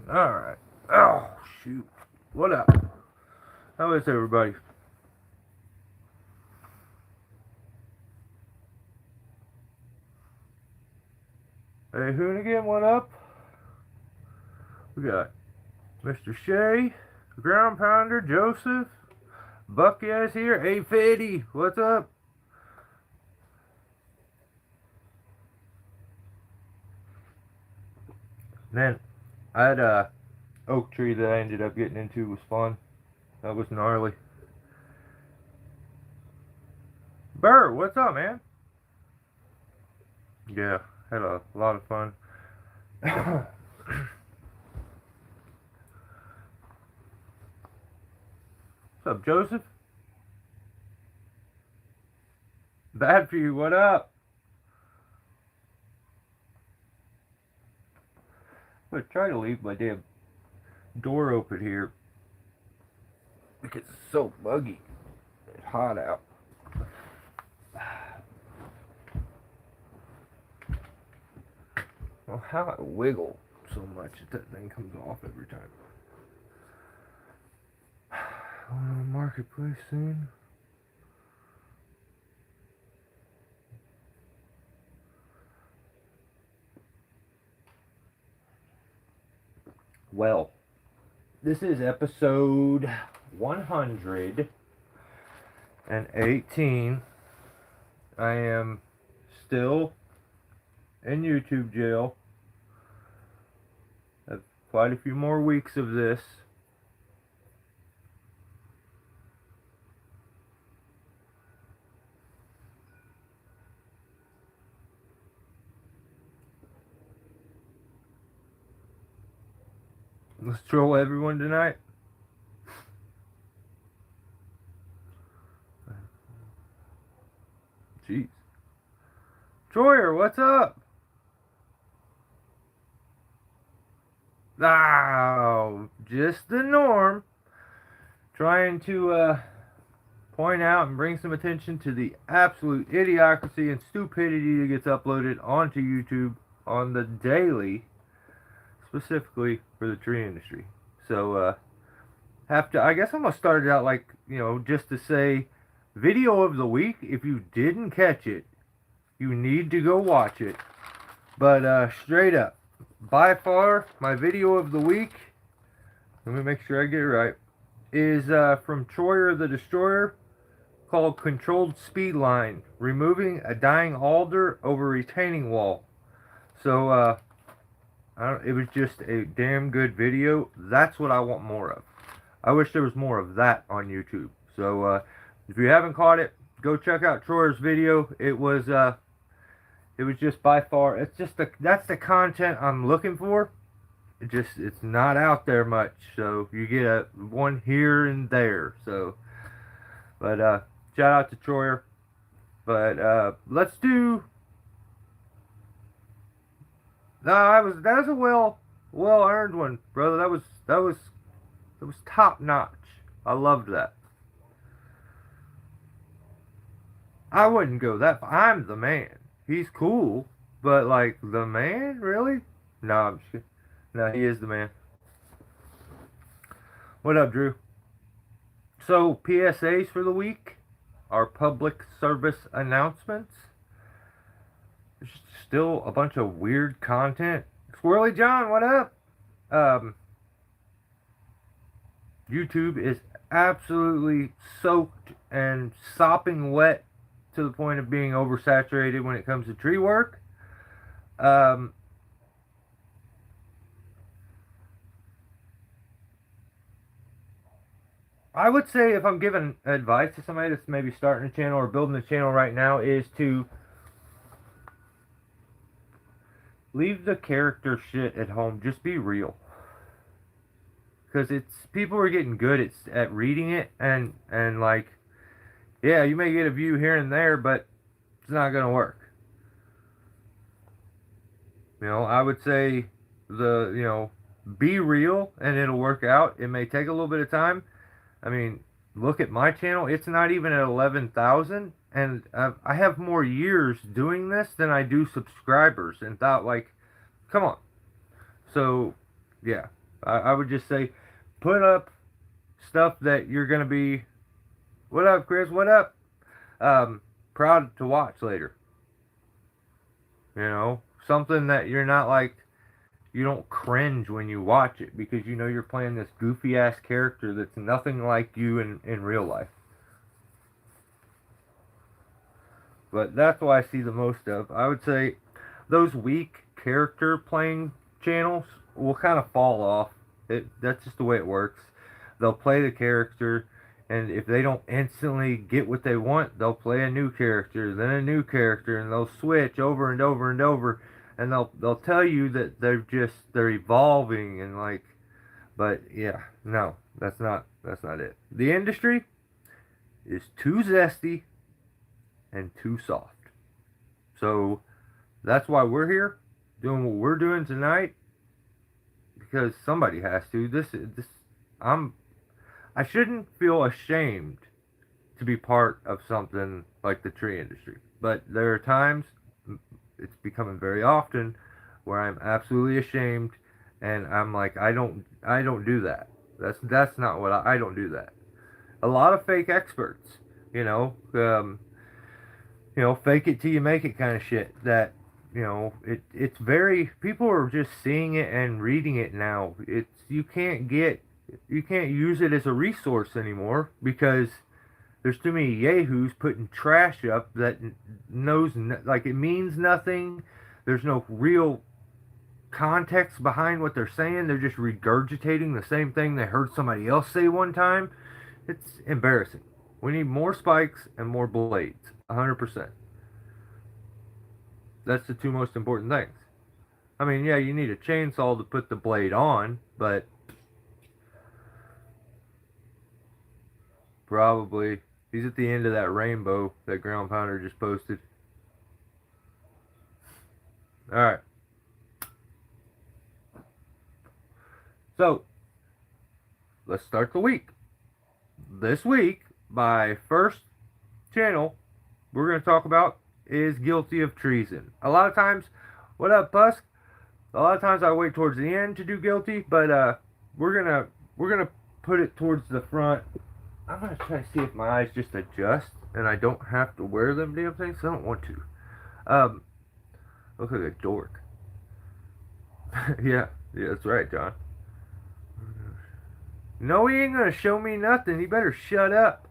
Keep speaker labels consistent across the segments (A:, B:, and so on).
A: Alright. Oh, shoot. What up? How is everybody? Hey, Hoonigan, what up? We got Mr. Shea, Ground Pounder, Joseph, Bucky is here. Hey, Fetty, what's up? Man, I had a oak tree that I ended up getting into was fun. That was gnarly. Burr, what's up, man? Yeah, had a lot of fun. What's up, Joseph? Bad for you, what up? I'm gonna try to leave my damn door open here because it's so muggy and hot out. Well, how I wiggle so much that thing comes off every time. Marketplace soon. Well, this is episode 118. I am still in YouTube jail. I have quite a few more weeks of this. Let's troll everyone tonight. Jeez. Troyer, what's up? Oh, just the norm. Trying to point out and bring some attention to the absolute idiocracy and stupidity that gets uploaded onto YouTube on the daily, specifically for the tree industry. So, I guess I'm gonna start it out like, just to say, video of the week. If you didn't catch it, you need to go watch it. But straight up, by far, my video of the week, let me make sure I get it right, is from Troyer the Destroyer, called Controlled Speed Line, removing a dying alder over retaining wall. So, it was just a damn good video. That's what I want more of. I wish there was more of that on YouTube. So, if you haven't caught it, go check out Troyer's video. It was just by far, that's the content I'm looking for. It's not out there much. So, you get one here and there. So, but, shout out to Troyer. But, let's do, no, that was a well earned one, brother. That was top notch. I loved that. I wouldn't go that far. I'm the man. He's cool, but like the man, really? No, I'm just kidding. No, he is the man. What up, Drew? So PSAs for the week are public service announcements. There's still a bunch of weird content. Squirrely John, what up? YouTube is absolutely soaked and sopping wet to the point of being oversaturated when it comes to tree work. I would say if I'm giving advice to somebody that's maybe starting a channel or building a channel right now, is to leave the character shit at home. Just be real. Because people are getting good at reading it, and like, yeah, you may get a view here and there, but it's not going to work. I would say be real and it'll work out. It may take a little bit of time. I mean, look at my channel. It's not even at 11,000, and I have more years doing this than I do subscribers, and thought, like, come on. So, yeah. I would just say, put up stuff that you're gonna be, what up, Chris? What up? Proud to watch later. You know, something that you're not like, you don't cringe when you watch it because you know you're playing this goofy ass character that's nothing like you in real life. But that's what I see the most of. I would say those weak character playing channels will kind of fall off. That's just the way it works. They'll play the character, and if they don't instantly get what they want, they'll play a new character, then a new character, and they'll switch over and over and over, and they'll tell you that they're evolving and like, but yeah, no, that's not it. The industry is too zesty and too soft. So that's why we're here doing what we're doing tonight because somebody has to. This I'm I shouldn't feel ashamed to be part of something like the tree industry. But there are times, it's becoming very often, where I'm absolutely ashamed and I'm like I don't do that. That's not what I don't do that. A lot of fake experts, you know, fake it till you make it kind of shit. That it's very people are just seeing it and reading it now. It's you can't use it as a resource anymore because there's too many yahoos putting trash up that knows like it means nothing. There's no real context behind what they're saying. They're just regurgitating the same thing they heard somebody else say one time. It's embarrassing. We need more spikes and more blades. 100%. That's the two most important things. I mean, yeah, you need a chainsaw to put the blade on, but probably he's at the end of that rainbow that Ground Pounder just posted. Alright. So, let's start the week. This week, my first channel we're going to talk about is guilty of treason. A lot of times, what up, Busk? A lot of times I wait towards the end to do guilty, but we're gonna put it towards the front. I'm gonna try to see if my eyes just adjust and I don't have to wear them damn things. I don't want to. Look like a dork. yeah, that's right, John. No, he ain't gonna show me nothing. He better shut up,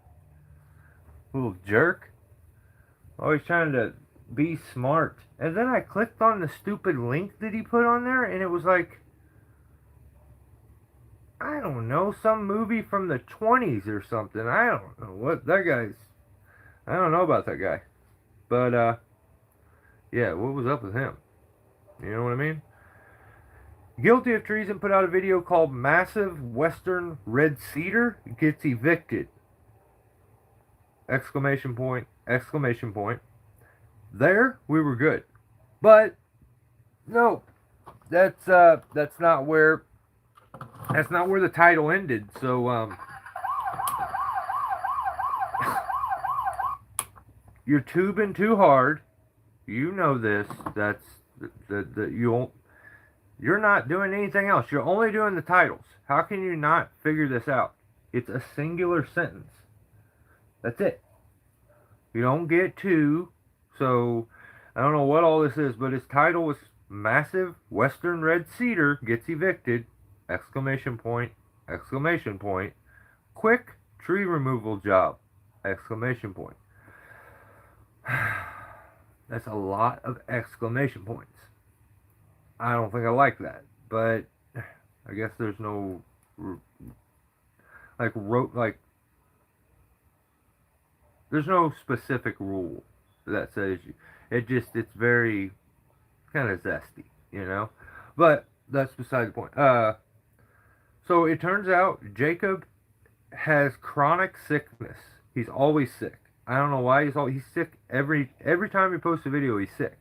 A: little jerk. Always trying to be smart. And then I clicked on the stupid link that he put on there, and it was like, I don't know, some movie from the 20s or something. I don't know what that guy's. I don't know about that guy. But, yeah, what was up with him? You know what I mean? Guilty of treason put out a video called Massive Western Red Cedar Gets Evicted. Exclamation point, exclamation point. There, we were good. But, no, that's not where the title ended. So, you're tubing too hard. You know this. That's you're not doing anything else. You're only doing the titles. How can you not figure this out? It's a singular sentence. That's it. You don't get two. So, I don't know what all this is, but his title was Massive Western Red Cedar Gets Evicted! Exclamation point, exclamation point. Quick tree removal job! Exclamation point. That's a lot of exclamation points. I don't think I like that, but I guess there's no there's no specific rule that says you. It's very kind of zesty, you know. But that's beside the point. So it turns out Jacob has chronic sickness. He's always sick. I don't know why he's sick every time he posts a video. He's sick.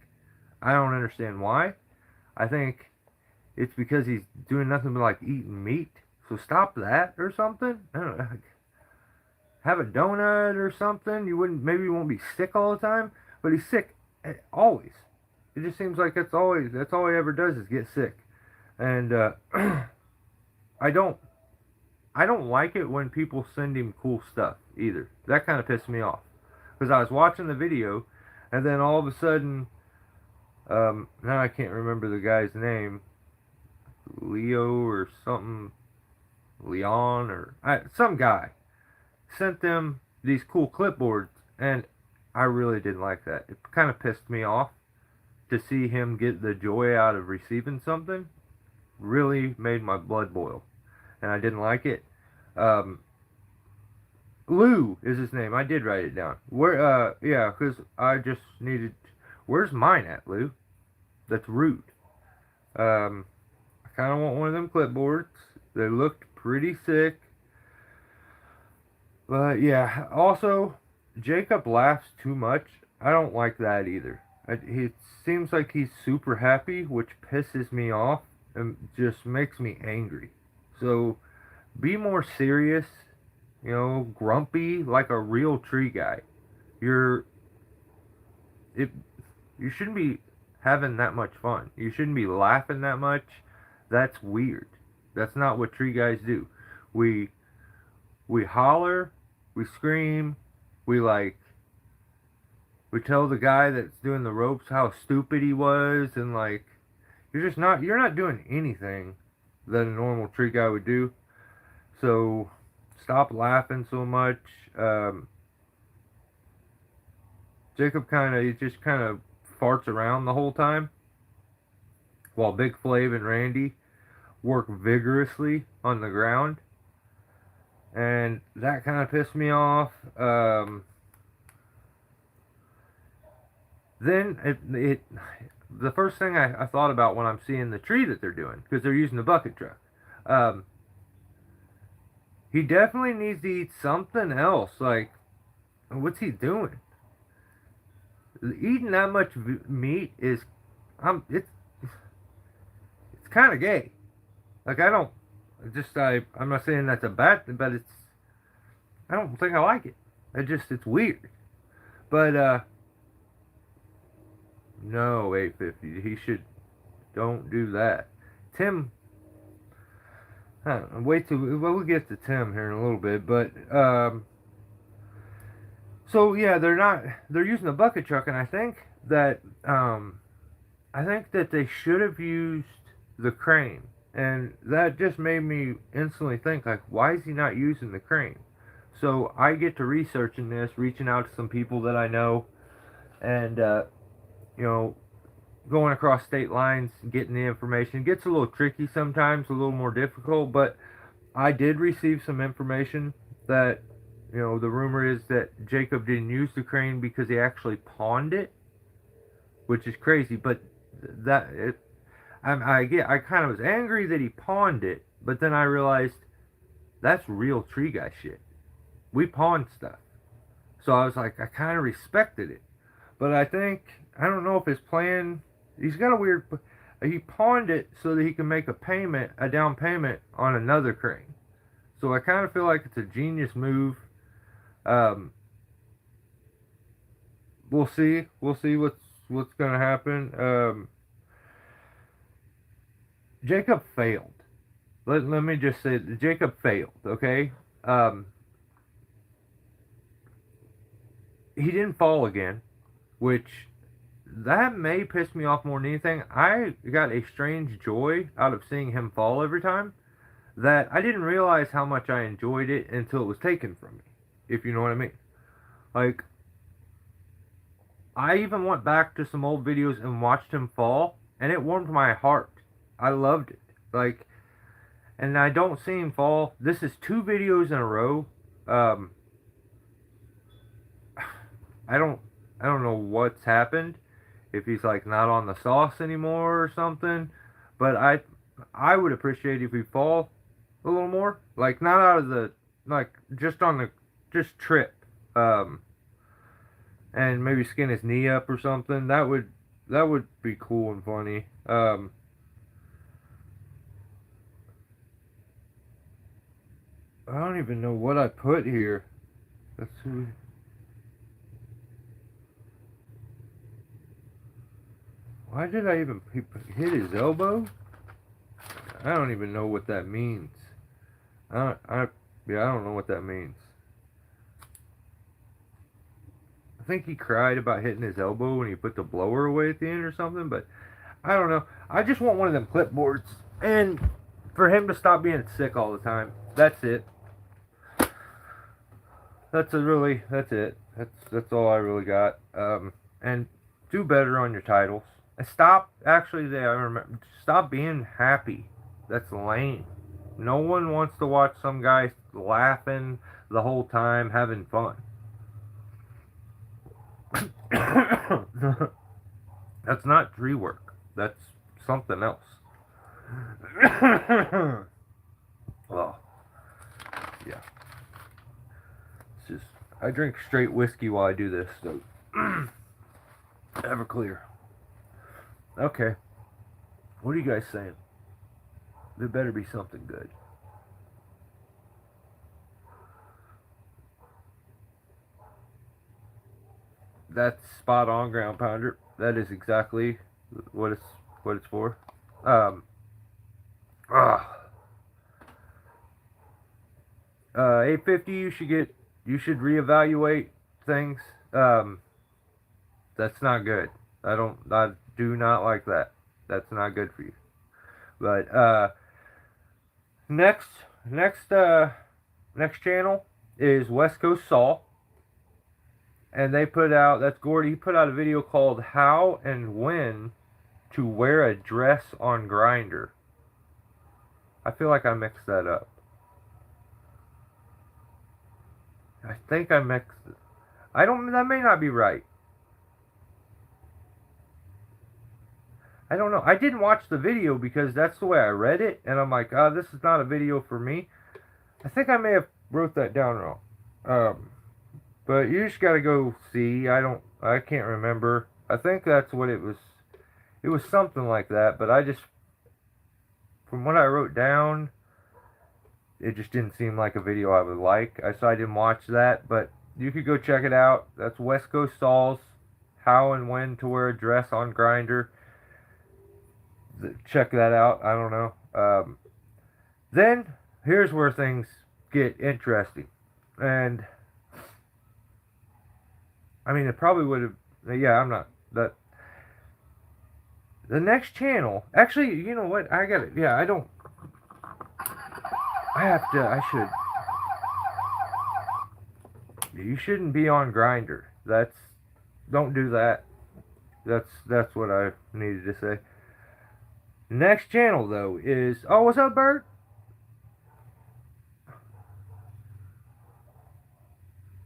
A: I don't understand why. I think it's because he's doing nothing but like eating meat. So stop that or something. I don't know. Have a donut or something. Maybe you won't be sick all the time, but he's sick always. It just seems like that's all he ever does is get sick. And I don't I don't like it when people send him cool stuff either. That kind of pissed me off because I was watching the video, and then all of a sudden, now I can't remember the guy's name, Leo or something, Leon or some guy sent them these cool clipboards, and I really didn't like that. It kind of pissed me off to see him get the joy out of receiving something. Really made my blood boil, and I didn't like it. Um, Lou is his name. I did write it down. Yeah, because I just needed. Where's mine at, Lou? That's rude. Um, I kind of want one of them clipboards. They looked pretty sick. But yeah, also, Jacob laughs too much. I don't like that either. It seems like he's super happy, which pisses me off and just makes me angry. So be more serious, grumpy like a real tree guy. You're it. You shouldn't be having that much fun. You shouldn't be laughing that much. That's weird. That's not what tree guys do. We we holler, we scream, we like we tell the guy that's doing the ropes how stupid he was, and like you're not doing anything that a normal tree guy would do. So stop laughing so much. Um, Jacob he just kind of farts around the whole time, while Big Flav and Randy work vigorously on the ground, and that kind of pissed me off. Then the first thing I thought about when I'm seeing the tree that they're doing, because they're using the bucket truck, um, he definitely needs to eat something else. Like, what's he doing? Eating that much meat is, it's kind of gay. Like, I'm not saying that's a bad thing, but I don't think I like it. It's weird. But no, 850. He should don't do that. Tim, wait till we'll get to Tim here in a little bit, but so yeah, they're using a bucket truck, and I think that they should have used the crane, and that just made me instantly think, like, why is he not using the crane? So I get to researching this, reaching out to some people that I know, and you know, going across state lines, getting the information. It gets a little tricky sometimes, a little more difficult, but I did receive some information that, the rumor is that Jacob didn't use the crane because he actually pawned it, which is crazy, but I kind of was angry that he pawned it, but then I realized that's real tree guy shit. We pawn stuff. So I was like, I kind of respected it. But I don't know if his plan, he's got a weird, he pawned it so that he can make a down payment on another crane. So I kind of feel like it's a genius move. We'll see. We'll see what's going to happen. Jacob failed. Let me just say, Jacob failed, okay? He didn't fall again, which that may piss me off more than anything. I got a strange joy out of seeing him fall every time that I didn't realize how much I enjoyed it until it was taken from me, if you know what I mean. Like, I even went back to some old videos and watched him fall, and it warmed my heart. I loved it. Like, and I don't see him fall. This is 2 videos in a row. I don't know what's happened. If he's like not on the sauce anymore or something, but I would appreciate if he fall a little more. Like, not out of the, like, just on the, just trip. And maybe skin his knee up or something. That would be cool and funny. I don't even know what I put here. Let's see. Why did I even hit his elbow? I don't even know what that means. I yeah, I don't know what that means. I think he cried about hitting his elbow when he put the blower away at the end or something, but I don't know. I just want one of them clipboards and for him to stop being sick all the time. That's it. That's it. That's all I really got. And do better on your titles. And stop actually I remember stop being happy. That's lame. No one wants to watch some guy laughing the whole time having fun. That's not tree work. That's something else. Well, yeah. It's just I drink straight whiskey while I do this, so Everclear. Okay. What are you guys saying? There better be something good. That's spot on, ground pounder. That is exactly what it's what it's for. Um, uh, 850. You should reevaluate things. Um, that's not good. I do not like that. That's not good for you. But next next next channel is West Coast Saul, and they put out that's Gordy. He put out a video called "How and When to Wear a Dress on Grinder." I feel like I mixed that up. I think I mixed it. I don't. That may not be right. I don't know. I didn't watch the video because that's the way I read it, and I'm like, oh, this is not a video for me. I think I may have wrote that down wrong. Um, but you just gotta go see. I can't remember. I think that's what it was. It was something like that. But I just, from what I wrote down, it just didn't seem like a video I would like. So I didn't watch that. But you could go check it out. That's West Coast Stalls. How and when to wear a dress on Grinder. Check that out. I don't know. Then here's where things get interesting, and I mean it probably would have. Yeah, I'm not that. The next channel, actually, you know what? I got it. Yeah, I don't. I have to. I should. You shouldn't be on Grinder. That's. Don't do that. That's what I needed to say. Next channel though is what's up, Bert?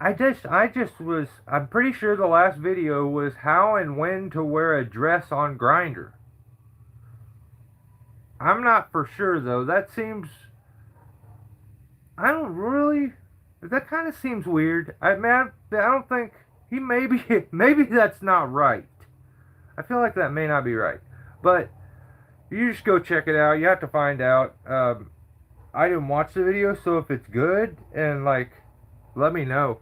A: I'm pretty sure the last video was how and when to wear a dress on Grinder. I'm not for sure though. That seems. I don't really. That kind of seems weird. I don't think maybe that's not right. I feel like that may not be right, but you just go check it out. You have to find out. I didn't watch the video, so if it's good and like, let me know.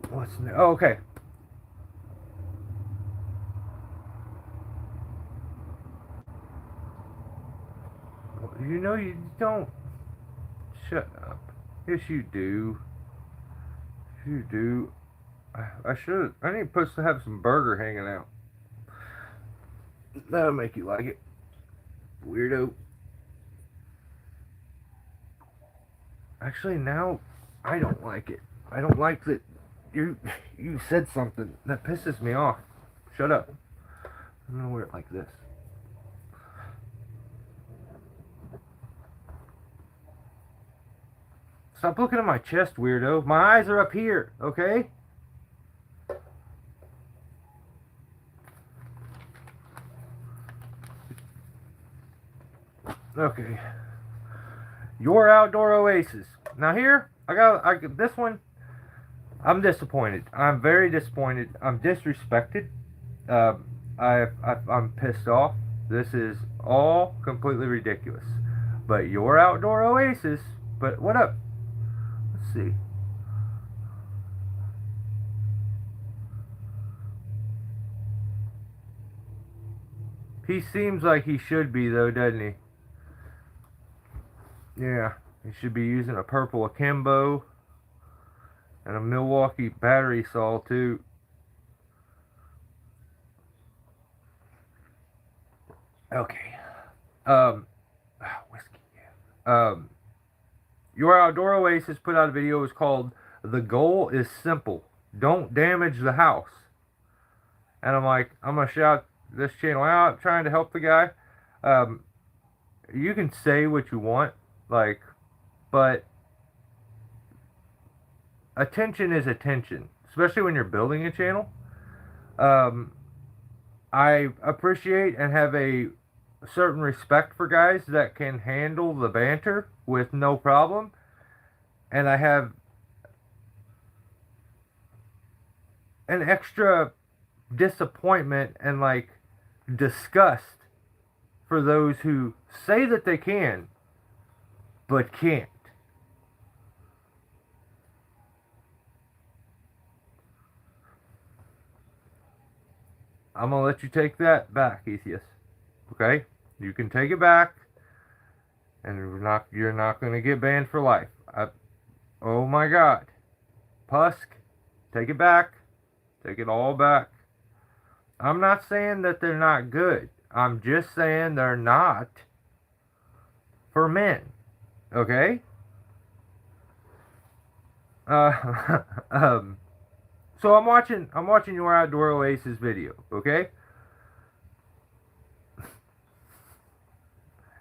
A: What's new? Oh, okay. You know you don't. Shut up. Yes, you do. You do. I should. I need to have some burger hanging out. That'll make you like it, weirdo. Actually, now I don't like it. I don't like that you said something that pisses me off. Shut up. I'm gonna wear it like this. Stop looking at my chest, weirdo. My eyes are up here, okay? Okay. Your outdoor oasis. Now here, I got this one. I'm disappointed. I'm very disappointed. I'm disrespected. Uh, I'm pissed off. This is all completely ridiculous. But your outdoor oasis. But what up? Let's see. He seems like he should be, though, doesn't he? Yeah, he should be using a purple akimbo and a Milwaukee battery saw, too. Okay. Whiskey. Your Outdoor Oasis put out a video. It was called "The Goal is Simple. Don't Damage the House." And I'm like, I'm gonna shout this channel out, trying to help the guy. Um, you can say what you want, like, but attention is attention, especially when you're building a channel. Um, I appreciate and have a certain respect for guys that can handle the banter with no problem, and I have an extra disappointment and like disgust for those who say that they can but can't. I'm gonna let you take that back, Ethius. Okay? You can take it back, and you're not gonna get banned for life. Oh my God, Pusk, take it back. Take it all back. I'm not saying that they're not good. I'm just saying they're not for men. Okay? So I'm watching your Outdoor Oasis video, okay?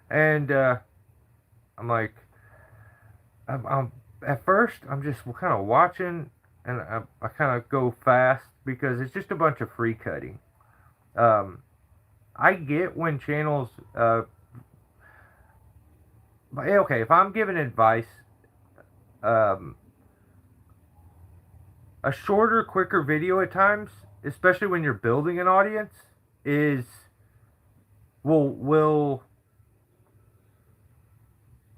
A: And I'm like, I'm at first I'm just kind of watching, and I kind of go fast because it's just a bunch of free cutting. I get when channels, okay, if I'm giving advice, a shorter, quicker video at times, especially when you're building an audience, will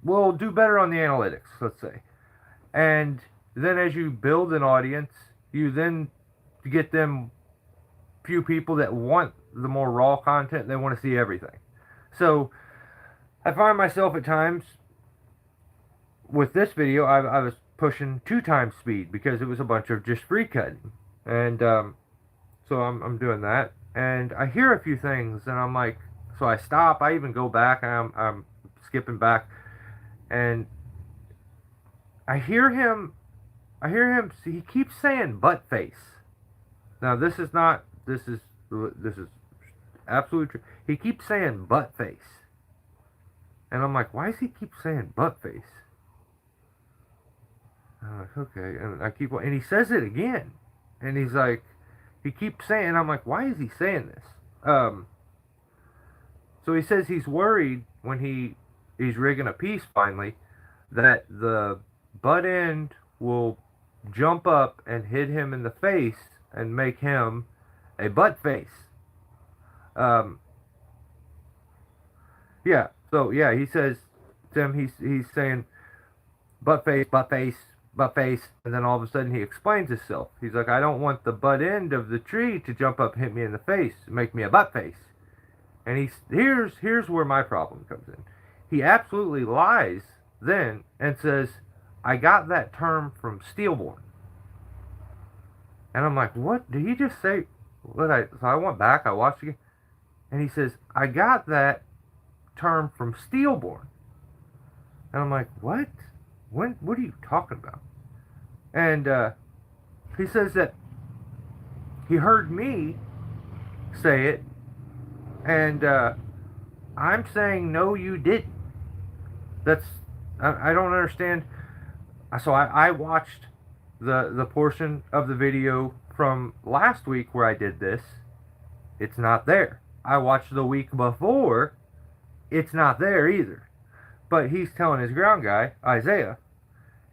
A: do better on the analytics, let's say. And then as you build an audience, you then get them few people that want the more raw content. They want to see everything. So I find myself at times with this video, I was pushing 2x speed because it was a bunch of just free cutting. And so I'm doing that. And I hear a few things, and I'm like, so I stop. I even go back. I'm skipping back. And I hear him, he keeps saying butt face. Now this is absolutely true. He keeps saying butt face. And I'm like, why does he keep saying butt face? I'm like, okay. And he says it again. And he's like, he keeps saying, I'm like, why is he saying this? So he says he's worried when he's rigging a piece finally, that the butt end will jump up and hit him in the face and make him a butt face. Yeah. So yeah, he says, Tim, he's saying butt face, butt face, butt face, and then all of a sudden he explains himself. He's like, I don't want the butt end of the tree to jump up, hit me in the face, and make me a butt face. And here's where my problem comes in. He absolutely lies then and says, I got that term from Steelborn. And I'm like, what? Did he just say so I went back, I watched it, and he says, I got that term from Steelborn. And I'm like, what? What are you talking about? And he says that he heard me say it, and I'm saying, no, you didn't. I don't understand. So I watched the portion of the video from last week where I did this. It's not there. I watched the week before. It's not there either. But he's telling his ground guy, Isaiah,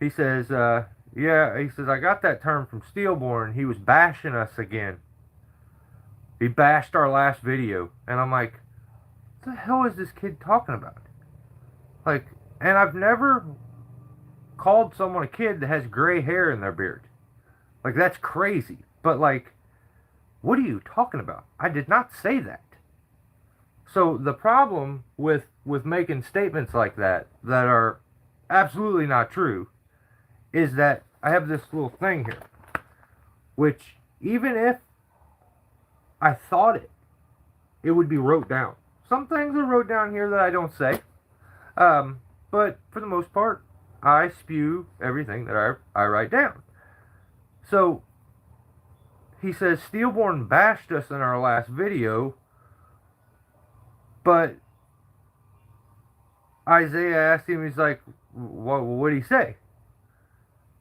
A: he says, yeah, he says, I got that term from Steelborn. He was bashing us again. He bashed our last video. And I'm like, what the hell is this kid talking about? Like, and I've never called someone a kid that has gray hair in their beard. Like, that's crazy. But, like, what are you talking about? I did not say that. So the problem with making statements like that are absolutely not true is that I have this little thing here, which even if I thought it would be wrote down. Some things are wrote down here that I don't say, but for the most part, I spew everything that I write down. So he says Steelborn bashed us in our last video, but Isaiah asked him, he's like, what did he say?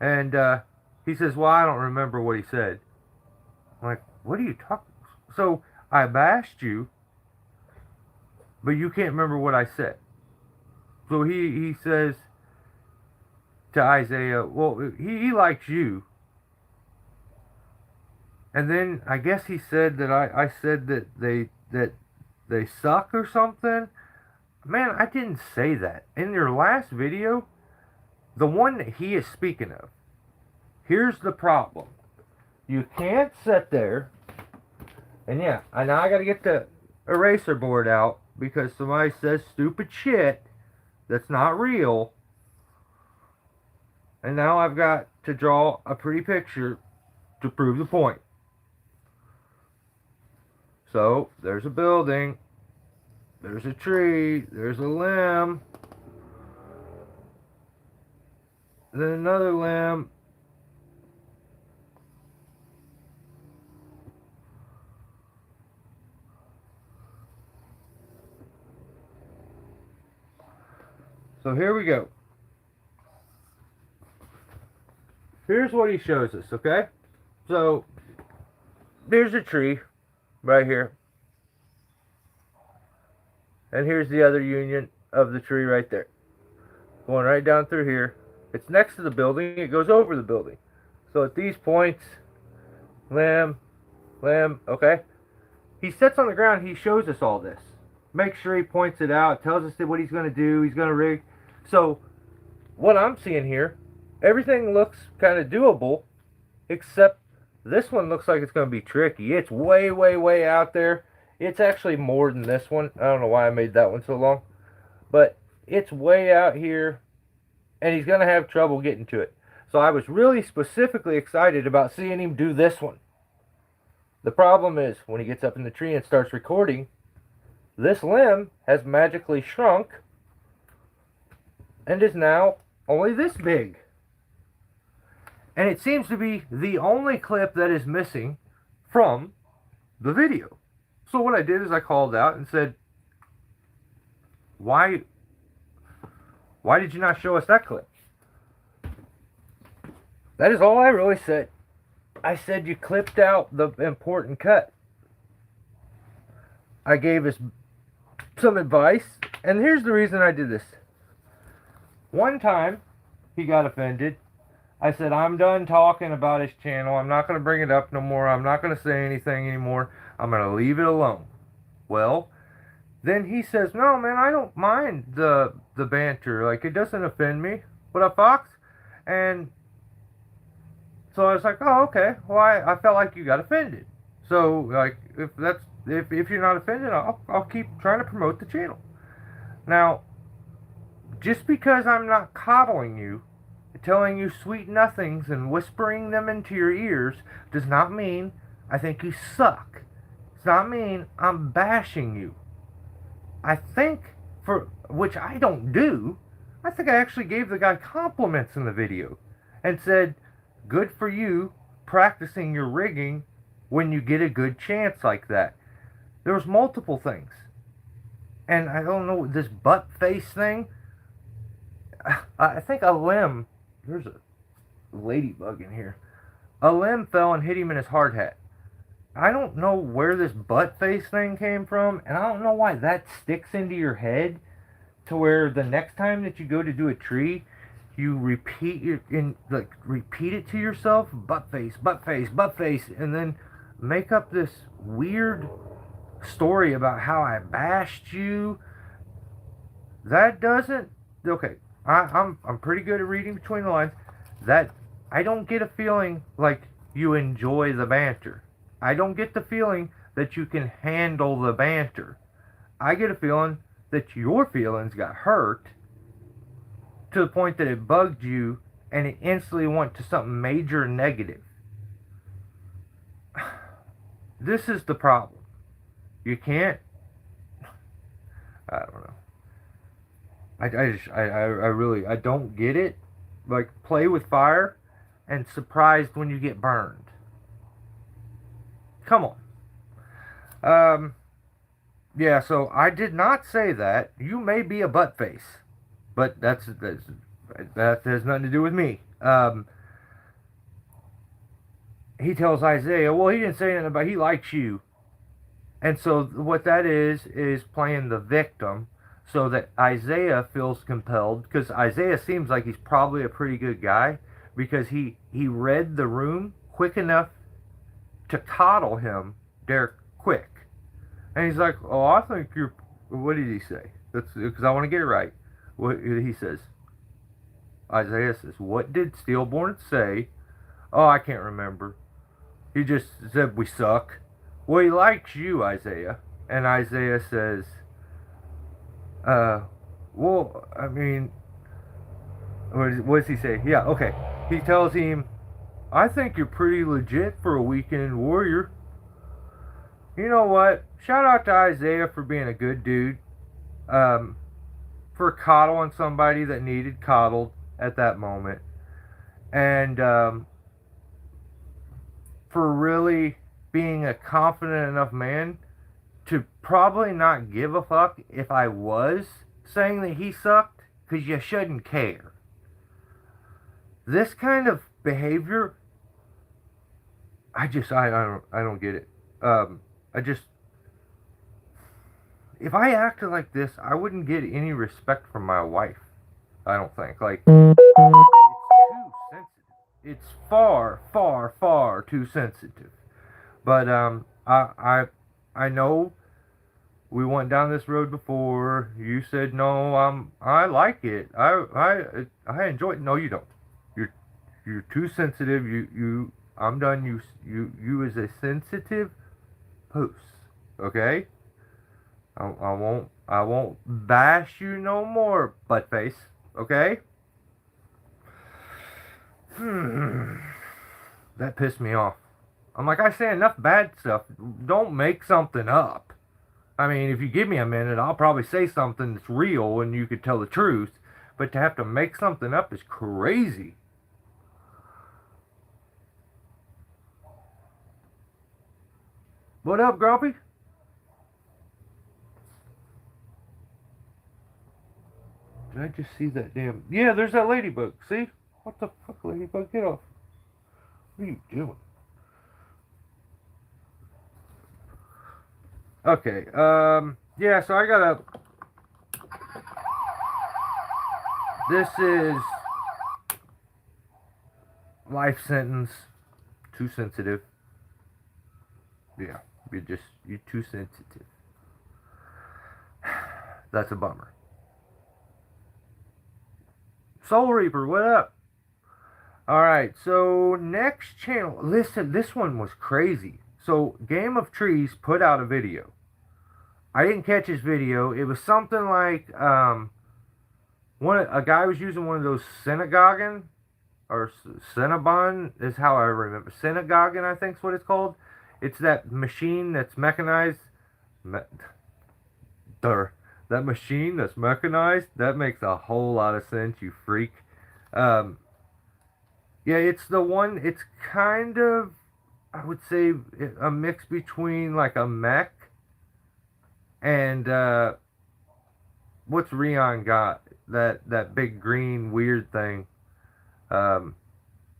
A: And he says, well, I don't remember what he said. I'm like, what are you talking? So I bashed you, but you can't remember what I said. So he says to Isaiah, well, he likes you. And then I guess he said that I said that they suck or something. Man, I didn't say that. In your last video, the one that he is speaking of, here's the problem. You can't sit there, and yeah, and now I gotta get the eraser board out because somebody says stupid shit that's not real. And now I've got to draw a pretty picture to prove the point. So, there's a building, there's a tree, there's a limb, then another limb, so here we go. Here's what he shows us, okay? So, there's a tree right here. And here's the other union of the tree right there. Going right down through here. It's next to the building. It goes over the building. So at these points, limb, okay? He sits on the ground. He shows us all this. Makes sure he points it out. Tells us what he's going to do. He's going to rig. So what I'm seeing here, everything looks kind of doable, except this one looks like it's going to be tricky. It's way, way, way out there. It's actually more than this one. I don't know why I made that one so long. But it's way out here, and he's going to have trouble getting to it. So I was really specifically excited about seeing him do this one. The problem is, when he gets up in the tree and starts recording, this limb has magically shrunk and is now only this big. And it seems to be the only clip that is missing from the video. So what I did is I called out and said, why did you not show us that clip? That is all I really said. I said you clipped out the important cut. I gave us some advice, and here's the reason I did this. One time, he got offended. I said, I'm done talking about his channel. I'm not going to bring it up no more. I'm not going to say anything anymore. I'm going to leave it alone. Well, then he says, no, man, I don't mind the banter. Like, it doesn't offend me. What up, Fox? And so I was like, oh, okay. Well, I felt like you got offended. So, like, if you're not offended, I'll keep trying to promote the channel. Now, just because I'm not coddling you, telling you sweet nothings and whispering them into your ears, does not mean I think you suck. Does not mean I'm bashing you. I think, which I don't do, I think I actually gave the guy compliments in the video and said, good for you practicing your rigging when you get a good chance like that. There was multiple things. And I don't know, this butt face thing, I think a limb, there's a ladybug in here. A limb fell and hit him in his hard hat. I don't know where this butt face thing came from, and I don't know why that sticks into your head to where the next time that you go to do a tree, you repeat it to yourself, butt face, butt face, butt face, and then make up this weird story about how I bashed you. That doesn't, okay, I'm pretty good at reading between the lines. That I don't get a feeling like you enjoy the banter. I don't get the feeling that you can handle the banter. I get a feeling that your feelings got hurt to the point that it bugged you and it instantly went to something major negative. This is the problem. You can't. I don't know. I really, I don't get it. Like, play with fire and surprised when you get burned. Come on. Yeah, so I did not say that. You may be a butt face, but that has nothing to do with me. He tells Isaiah, well, he didn't say anything about he likes you. And so what that is playing the victim so that Isaiah feels compelled, because Isaiah seems like he's probably a pretty good guy because he read the room quick enough to coddle him there quick. And he's like, oh, I think you're, what did he say? That's because I want to get it right. What he says, Isaiah says, what did Stillborn say? Oh, I can't remember. He just said we suck. Well, he likes you, Isaiah. And Isaiah says, well, I mean, what does he say? Yeah, okay. He tells him, I think you're pretty legit for a weekend warrior. You know what? Shout out to Isaiah for being a good dude. For coddling somebody that needed coddled at that moment. And for really being a confident enough man to probably not give a fuck if I was saying that he sucked, because you shouldn't care. This kind of behavior, I don't get it. If I acted like this, I wouldn't get any respect from my wife. I don't think. Like, it's too sensitive. It's far, far, far too sensitive. But I know we went down this road before. You said no. I like it. I enjoy it. No, you don't. You're too sensitive. I'm done. You as a sensitive puss. Okay. I won't bash you no more, butt face. Okay. That pissed me off. I'm like, I say enough bad stuff. Don't make something up. I mean, if you give me a minute, I'll probably say something that's real and you could tell the truth. But to have to make something up is crazy. What up, Grumpy? Did I just see that damn... Yeah, there's that ladybug. See? What the fuck, ladybug? Get off. What are you doing? Okay, yeah, so I gotta... This is... life sentence. Too sensitive. Yeah, you're too sensitive. That's a bummer. Soul Reaper, what up? Alright, so next channel. Listen, this one was crazy. So, Game of Trees put out a video. I didn't catch his video. It was something like, a guy was using one of those Synagogan, or Cinnabon is how I remember. Synagogan, I think is what it's called. It's that machine that's mechanized. That machine that's mechanized, that makes a whole lot of sense, you freak. Yeah, it's the one, it's kind of, I would say, a mix between like a mech and, what's Rion got? That big green weird thing. I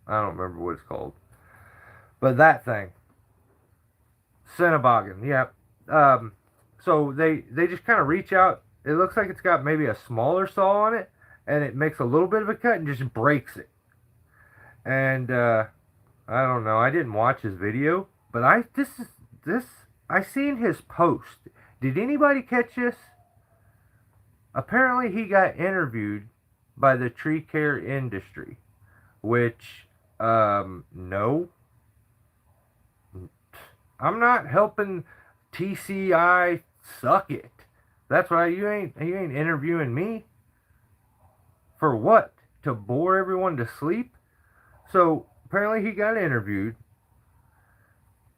A: don't remember what it's called. But that thing. Cinnaboggan, yeah. So they just kind of reach out. It looks like it's got maybe a smaller saw on it, and it makes a little bit of a cut and just breaks it. And I don't know. I didn't watch his video, but I seen his post. Did anybody catch this? Apparently, he got interviewed by the tree care industry, which no. I'm not helping TCI suck it. That's right. You ain't interviewing me for what? To bore everyone to sleep? So apparently he got interviewed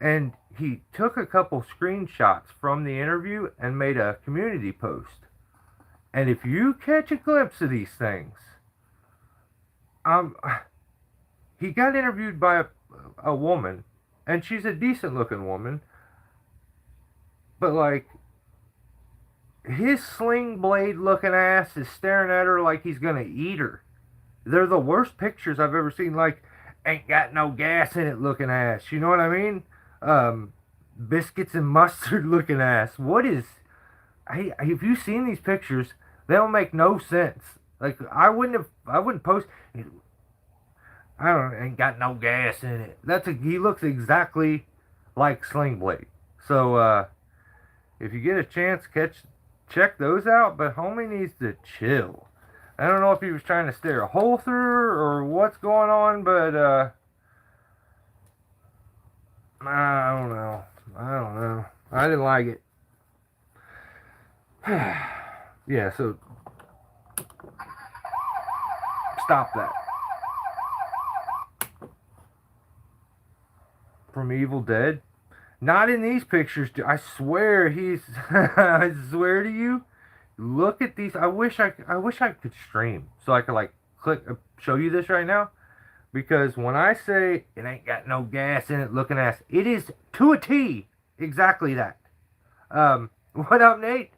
A: and he took a couple screenshots from the interview and made a community post. And if you catch a glimpse of these things, um, he got interviewed by a woman, and she's a decent looking woman, but like his sling blade looking ass is staring at her like he's gonna eat her. They're the worst pictures I've ever seen. Like, ain't got no gas in it looking ass. You know what I mean? Um, biscuits and mustard looking ass. What is? Hey, if you've seen these pictures, they don't make no sense. Like I wouldn't post. I don't. Ain't got no gas in it. He looks exactly like Sling Blade. So if you get a chance, check those out. But homie needs to chill. I don't know if he was trying to stare a hole through or what's going on, but I don't know. I don't know. I didn't like it. Yeah, so stop that. From Evil Dead? Not in these pictures. I swear he's. I swear to you. Look at these. I wish I could stream so I could like click show you this right now. Because when I say it ain't got no gas in it, looking ass, it is to a T exactly that. What up, Nate?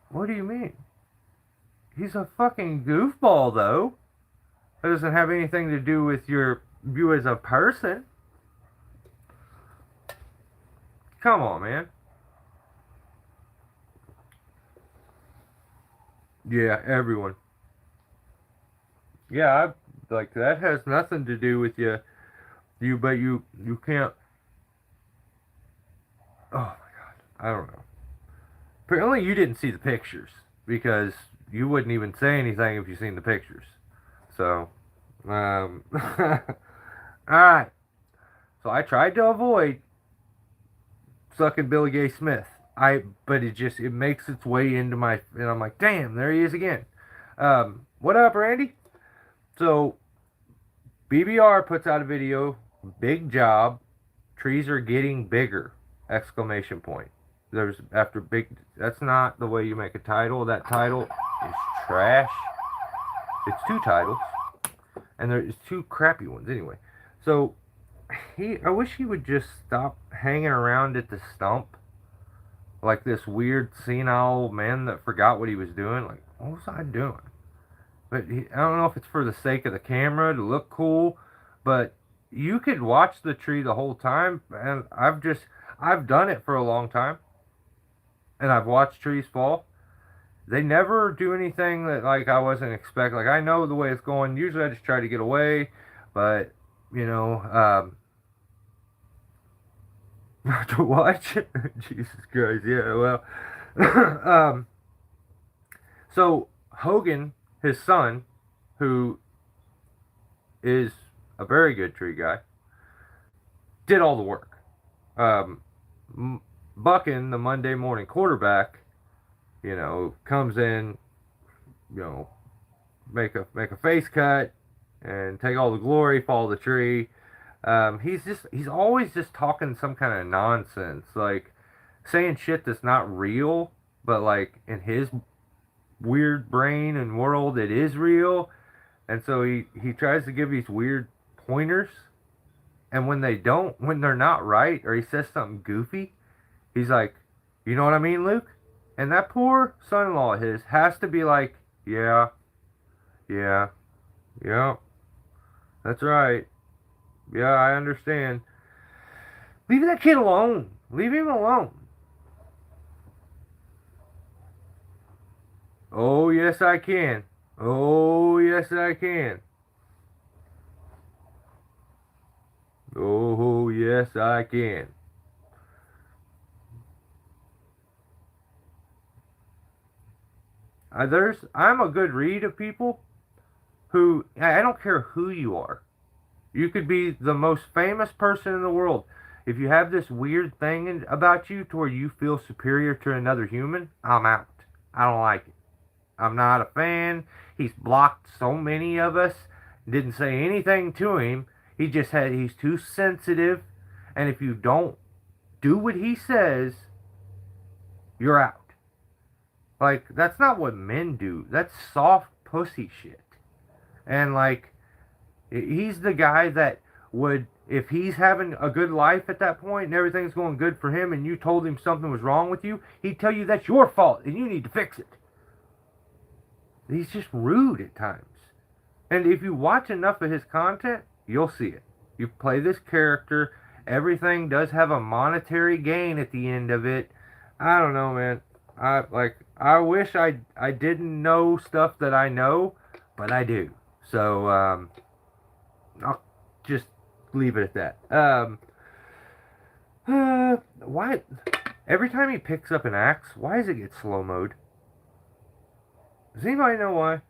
A: What do you mean? He's a fucking goofball, though. It doesn't have anything to do with you as a person. Come on, man. Yeah, everyone. Yeah, like that has nothing to do with you. But you can't. Oh my god, I don't know. Apparently, you didn't see the pictures because you wouldn't even say anything if you seen the pictures. So, all right. So I tried to avoid sucking Billy Gay Smith. But it makes its way into my, and I'm like, damn, there he is again. What up, Randy? So BBR puts out a video. Big job. Trees are getting bigger! Exclamation point. There's after big. That's not the way you make a title. That title is trash. It's two titles, and there's two crappy ones anyway. So I wish he would just stop hanging around at the stump like this weird senile man that forgot what he was doing. Like, what was I doing? But I don't know if it's for the sake of the camera to look cool, but you could watch the tree the whole time, and I've done it for a long time, and I've watched trees fall. They never do anything that like I wasn't expecting. Like I know the way it's going. Usually I just try to get away, but you know, to watch. Jesus Christ, yeah. Well, so Hogan, his son, who is a very good tree guy, did all the work. Um, Buckin, the Monday morning quarterback, you know, comes in, you know, make a face cut and take all the glory, follow the tree. He's always just talking some kind of nonsense, like saying shit that's not real, but like in his weird brain and world it is real. And so he tries to give these weird pointers, and when they're not right, or he says something goofy, he's like, you know what I mean, Luke? And that poor son-in-law of his has to be like, yeah, yeah, yeah, that's right. Yeah, I understand. Leave that kid alone. Leave him alone. Oh, yes, I can. Oh, yes, I can. Oh, yes, I can. I'm a good read of people I don't care who you are. You could be the most famous person in the world. If you have this weird thing about you to where you feel superior to another human, I'm out. I don't like it. I'm not a fan. He's blocked so many of us. Didn't say anything to him. He's too sensitive. And if you don't do what he says, you're out. Like, that's not what men do. That's soft pussy shit. And, like, he's the guy that would, if he's having a good life at that point and everything's going good for him and you told him something was wrong with you, he'd tell you that's your fault and you need to fix it. He's just rude at times. And if you watch enough of his content, you'll see it. You play this character, everything does have a monetary gain at the end of it. I don't know, man. I wish I didn't know stuff that I know, but I do. So I'll just leave it at that. Why every time he picks up an axe, why does it get slow mode? Does anybody know why?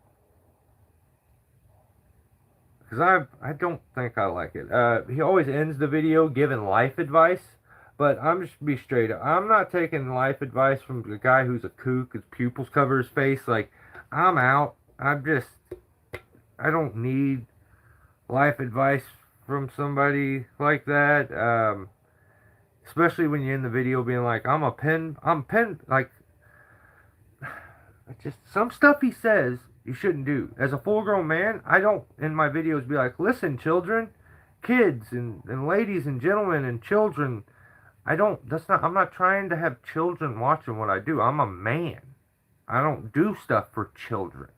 A: Because I don't think I like it. He always ends the video giving life advice, but I'm just be straight up. I'm not taking life advice from the guy who's a kook. His pupils cover his face. Like, I'm out. I don't need life advice from somebody like that. Especially when you're in the video being like, like, just some stuff he says you shouldn't do. As a full-grown man, I don't, in my videos, be like, listen, children, kids, and ladies and gentlemen and children, I'm not trying to have children watching what I do. I'm a man. I don't do stuff for children.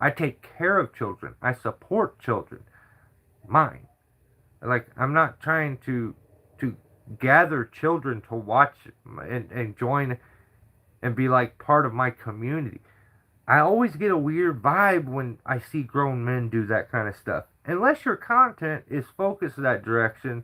A: I take care of children. I support children. Mine. Like, I'm not trying to gather children to watch and join and be like part of my community. I always get a weird vibe when I see grown men do that kind of stuff. Unless your content is focused that direction,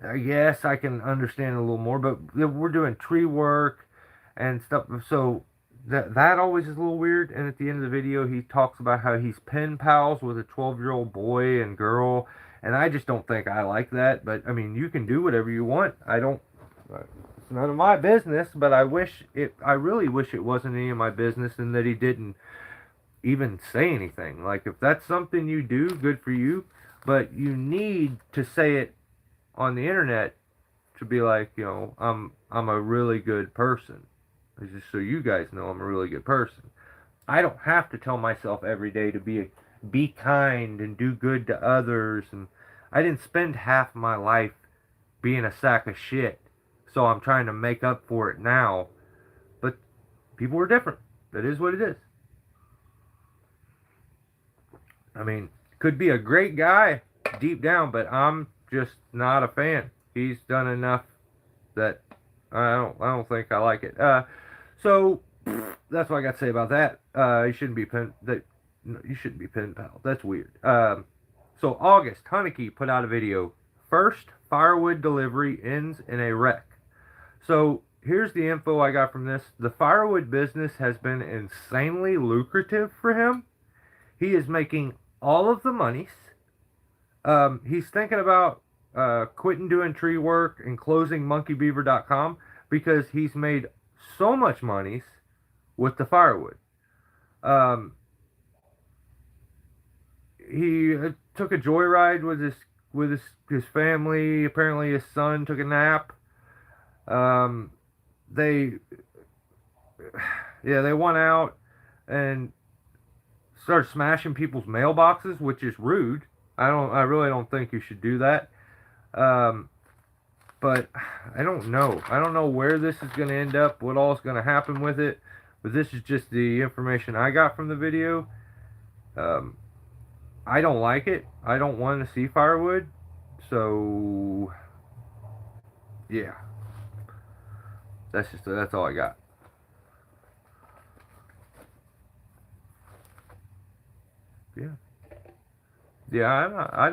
A: I guess I can understand a little more. But we're doing tree work and stuff, so that always is a little weird. And at the end of the video, he talks about how he's pen pals with a 12-year-old boy and girl, and I just don't think I like that. But I mean, you can do whatever you want. It's none of my business, but I really wish it wasn't any of my business and that he didn't even say anything. Like, if that's something you do, good for you, but you need to say it on the internet to be like, I'm a really good person. It's just so you guys know I'm a really good person. I don't have to tell myself every day to be kind and do good to others, and I didn't spend half my life being a sack of shit. So I'm trying to make up for it now. But people are different. That is what it is. I mean, could be a great guy deep down, but I'm just not a fan. He's done enough that I don't think I like it. So that's what I got to say about that. You shouldn't be pen pal. That's weird. So August, Haneke put out a video. First firewood delivery ends in a wreck. So here's the info I got from this. The firewood business has been insanely lucrative for him. He is making all of the monies. He's thinking about quitting doing tree work and closing monkeybeaver.com because he's made so much monies with the firewood. He took a joyride with his family. Apparently his son took a nap. They went out and started smashing people's mailboxes, which is rude. I really don't think you should do that. But I don't know. I don't know where this is going to end up, what all is going to happen with it. But this is just the information I got from the video. I don't like it. I don't want to see firewood. So, yeah. That's all I got. Yeah. Yeah, I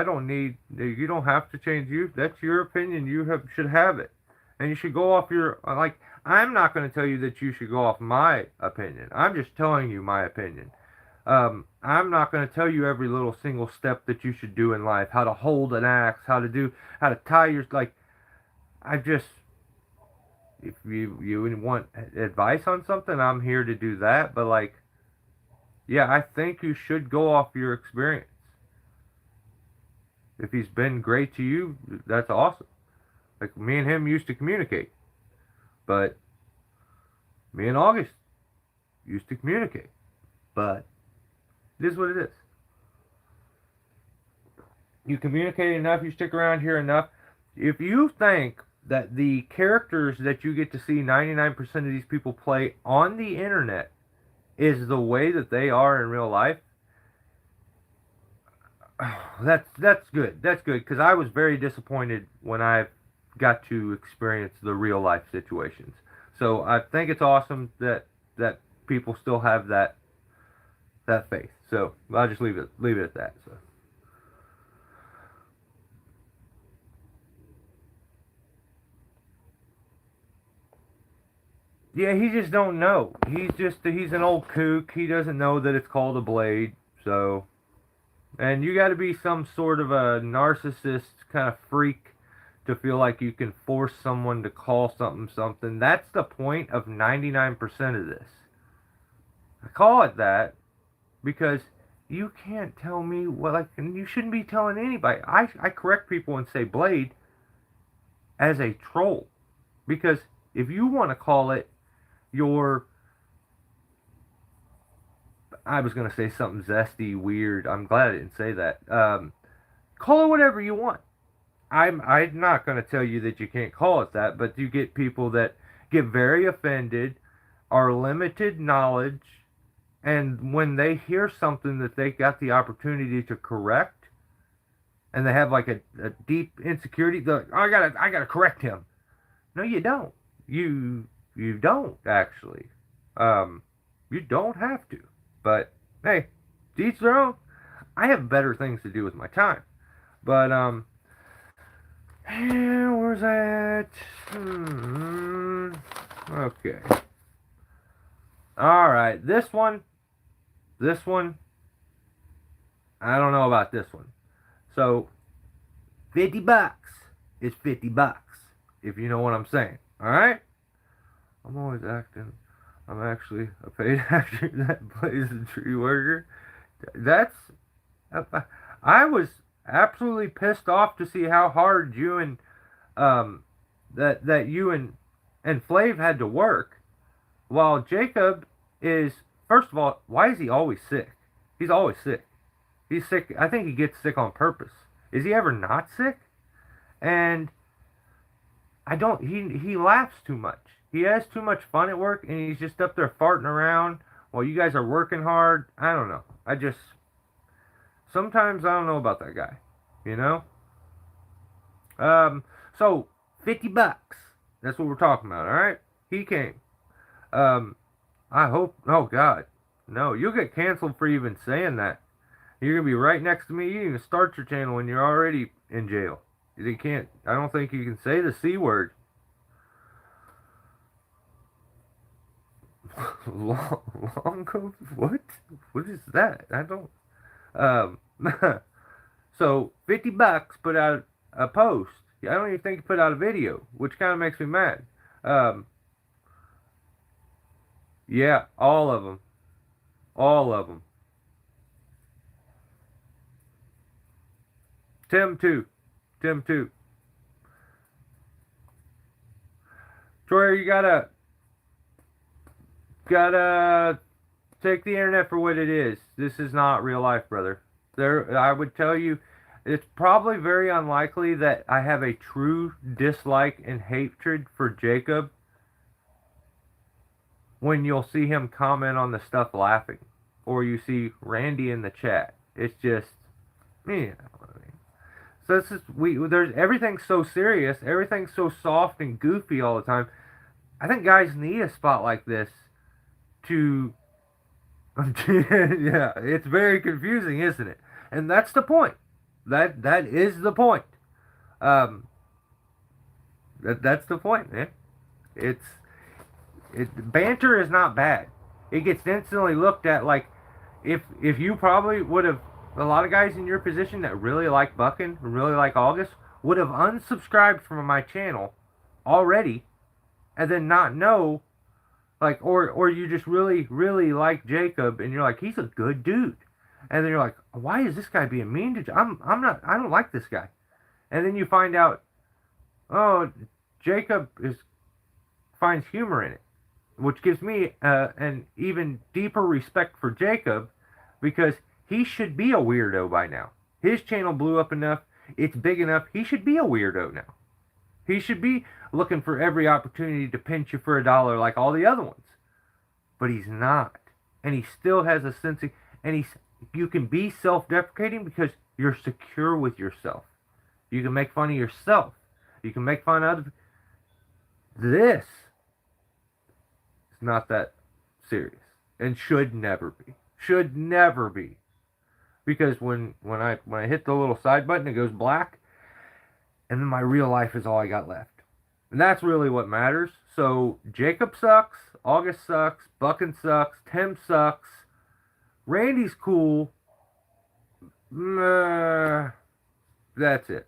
A: don't need, you don't have to change that's your opinion. Should have it. And you should go off I'm not going to tell you that you should go off my opinion. I'm just telling you my opinion. I'm not going to tell you every little single step that you should do in life, how to hold an axe, how to tie your, like, I just, if you want advice on something, I'm here to do that. But like, yeah, I think you should go off your experience. If he's been great to you, that's awesome. Like me and him used to communicate, but me and August used to communicate, but it is what it is. You communicate enough, you stick around here enough. If you think that the characters that you get to see 99% of these people play on the internet is the way that they are in real life, that's good. That's good because I was very disappointed when I got to experience the real life situations. So I think it's awesome that people still have that faith. So I'll just leave it at that. So. Yeah, he just don't know. He's an old kook. He doesn't know that it's called a blade. So, and you got to be some sort of a narcissist kind of freak to feel like you can force someone to call something something. That's the point of 99% of this. I call it that because you can't tell me what, like, you shouldn't be telling anybody. I correct people and say blade as a troll because if you want to call it your, I was going to say something zesty, weird. I'm glad I didn't say that. Call it whatever you want. I'm not going to tell you that you can't call it that, but you get people that get very offended, are limited knowledge, and when they hear something that they got the opportunity to correct, and they have like a deep insecurity, they're like, oh, I gotta correct him. No, you don't. You don't actually. You don't have to. But hey, to each their own. I have better things to do with my time. But where's that? Okay. All right, this one. I don't know about this one. So, $50 is $50, if you know what I'm saying. All right. I'm always acting. I'm actually a paid actor that plays a tree worker. That's. I was absolutely pissed off to see how hard you and that you and Flav had to work, while Jacob is, first of all, why is he always sick? He's always sick. He's sick. I think he gets sick on purpose. Is he ever not sick? And I don't. He laughs too much. He has too much fun at work, and he's just up there farting around while you guys are working hard. I don't know. I just sometimes I don't know about that guy. You know. So $50. That's what we're talking about. All right. He came. I hope. Oh God, no! You'll get canceled for even saying that. You're gonna be right next to me. You can start your channel when you're already in jail. You can't. I don't think you can say the C word. long coat? What? What is that? I don't. Um. So $50 put out a post. I don't even think he put out a video, which kind of makes me mad. Um. Yeah, all of them. All of them. Tim too. Tim too. Troy, you gotta take the internet for what it is. This is not real life, brother. I would tell you, it's probably very unlikely that I have a true dislike and hatred for Jacob when you'll see him comment on the stuff laughing, or you see Randy in the chat. It's just, yeah. So this is there's everything's so serious, everything's so soft and goofy all the time. I think guys need a spot like this to yeah, it's very confusing, isn't it? And that's the point. That is the point. Um that's the point, man. Banter is not bad. It gets instantly looked at like if you probably would have, a lot of guys in your position that really like bucking and really like August would have unsubscribed from my channel already, and then not know, like, or you just really like Jacob and you're like, he's a good dude, and then you're like, why is this guy being mean to I'm not, I don't like this guy, and then you find out, oh, Jacob is finds humor in it, which gives me an even deeper respect for Jacob, because he should be a weirdo by now. His channel blew up enough, it's big enough, he should be a weirdo now. He should be looking for every opportunity to pinch you for $1 like all the other ones. But he's not. And he still has a sense of, and you can be self-deprecating because you're secure with yourself. You can make fun of yourself. You can make fun of other. This is not that serious and should never be. Should never be. Because when I hit the little side button, it goes black, and then my real life is all I got left. And that's really what matters. So Jacob sucks, August sucks, Buckin sucks, Tim sucks, Randy's cool. That's it.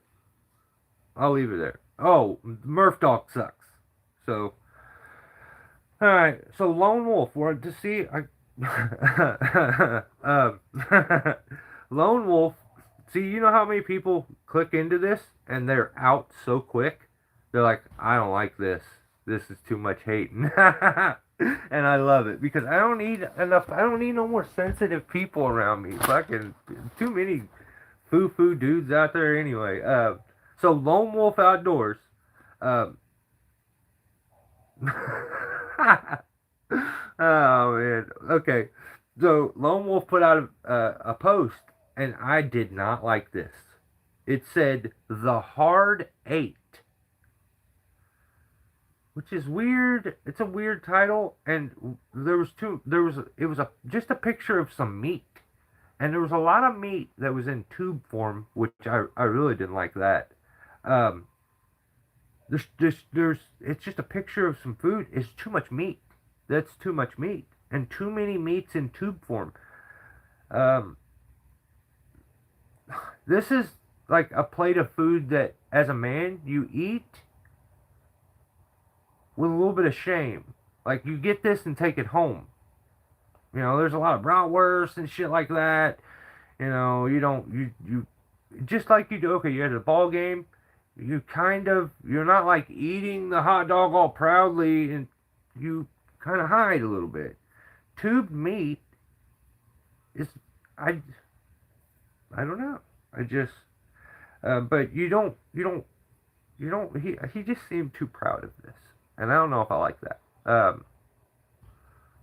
A: I'll leave it there. Oh, Murph Dog sucks. So, alright. So Lone Wolf, we're to see. Lone Wolf. See, you know how many people click into this and they're out so quick? They're like, I don't like this. This is too much hate. And I love it because I don't need no more sensitive people around me. Fucking too many foo-foo dudes out there anyway. So Lone Wolf Outdoors. Oh man. Okay. So Lone Wolf put out a post, and I did not like this. It said the hard 8, which is weird. It's a weird title, and it was just a picture of some meat, and there was a lot of meat that was in tube form, which I really didn't like that. It's just a picture of some food. It's too much meat. That's too much meat, and too many meats in tube form. This is like a plate of food that, as a man, you eat with a little bit of shame. Like, you get this and take it home. You know, there's a lot of bratwurst and shit like that. You know, you just like you do. Okay, you're at a ball game. You're not like eating the hot dog all proudly, and you kind of hide a little bit. Tubed meat is, I don't know. But he just seemed too proud of this. And I don't know if I like that.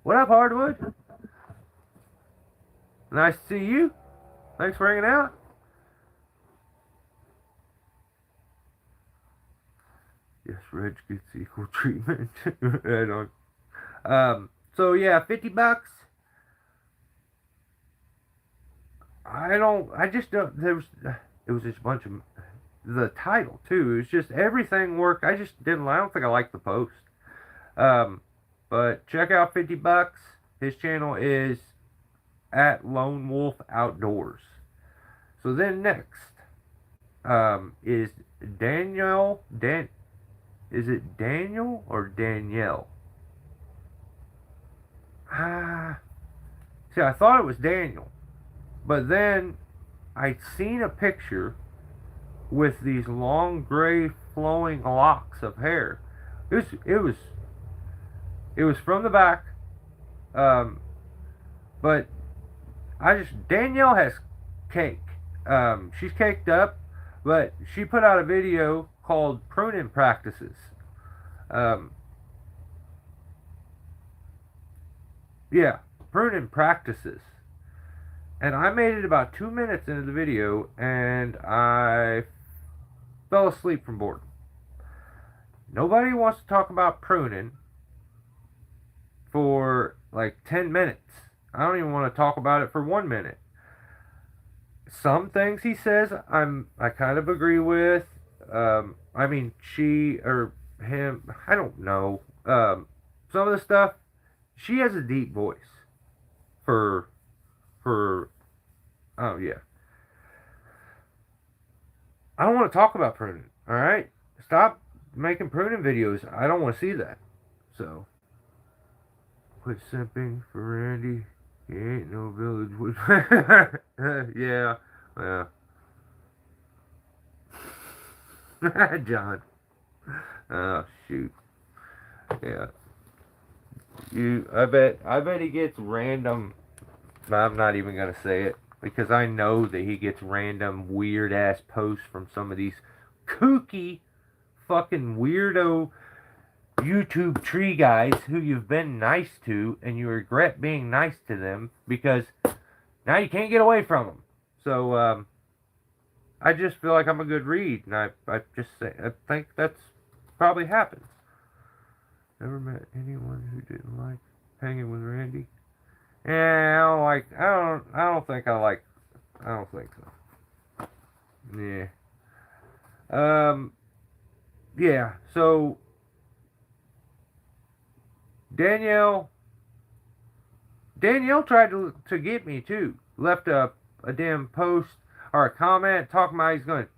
A: What up, Hardwood? Nice to see you. Thanks for hanging out. Yes, Reg gets equal treatment. Right on. So yeah, $50. I just don't, it was just a bunch of, the title too, it was just, everything worked, I don't think I liked the post. But check out $50. His channel is at Lone Wolf Outdoors. So then next, is is it Daniel or Danielle? See, I thought it was Daniel. But then I'd seen a picture with these long gray flowing locks of hair. It was from the back. But Danielle has cake. She's caked up, but she put out a video called Pruning Practices. Yeah, Pruning Practices. And I made it about 2 minutes into the video, and I fell asleep from boredom. Nobody wants to talk about pruning for like 10 minutes. I don't even want to talk about it for 1 minute. Some things he says I kind of agree with. I mean, she or him, I don't know. Some of the stuff, she has a deep voice for for, oh yeah. I don't want to talk about pruning, alright? Stop making pruning videos. I don't want to see that. So, quit simping for Randy. He ain't no village wood. Yeah, yeah. John. Oh shoot. Yeah. I bet he gets random. I'm not even gonna say it because I know that he gets random weird ass posts from some of these kooky fucking weirdo YouTube tree guys who you've been nice to and you regret being nice to them because now you can't get away from them. So I just feel like I'm a good read, and I just say I think that's probably happens. Never met anyone who didn't like hanging with Randy. Yeah, I don't like. I don't think I like. I don't think so. Yeah. Um. Yeah. So Danielle. Danielle tried to get me too. Left a damn post or a comment talking about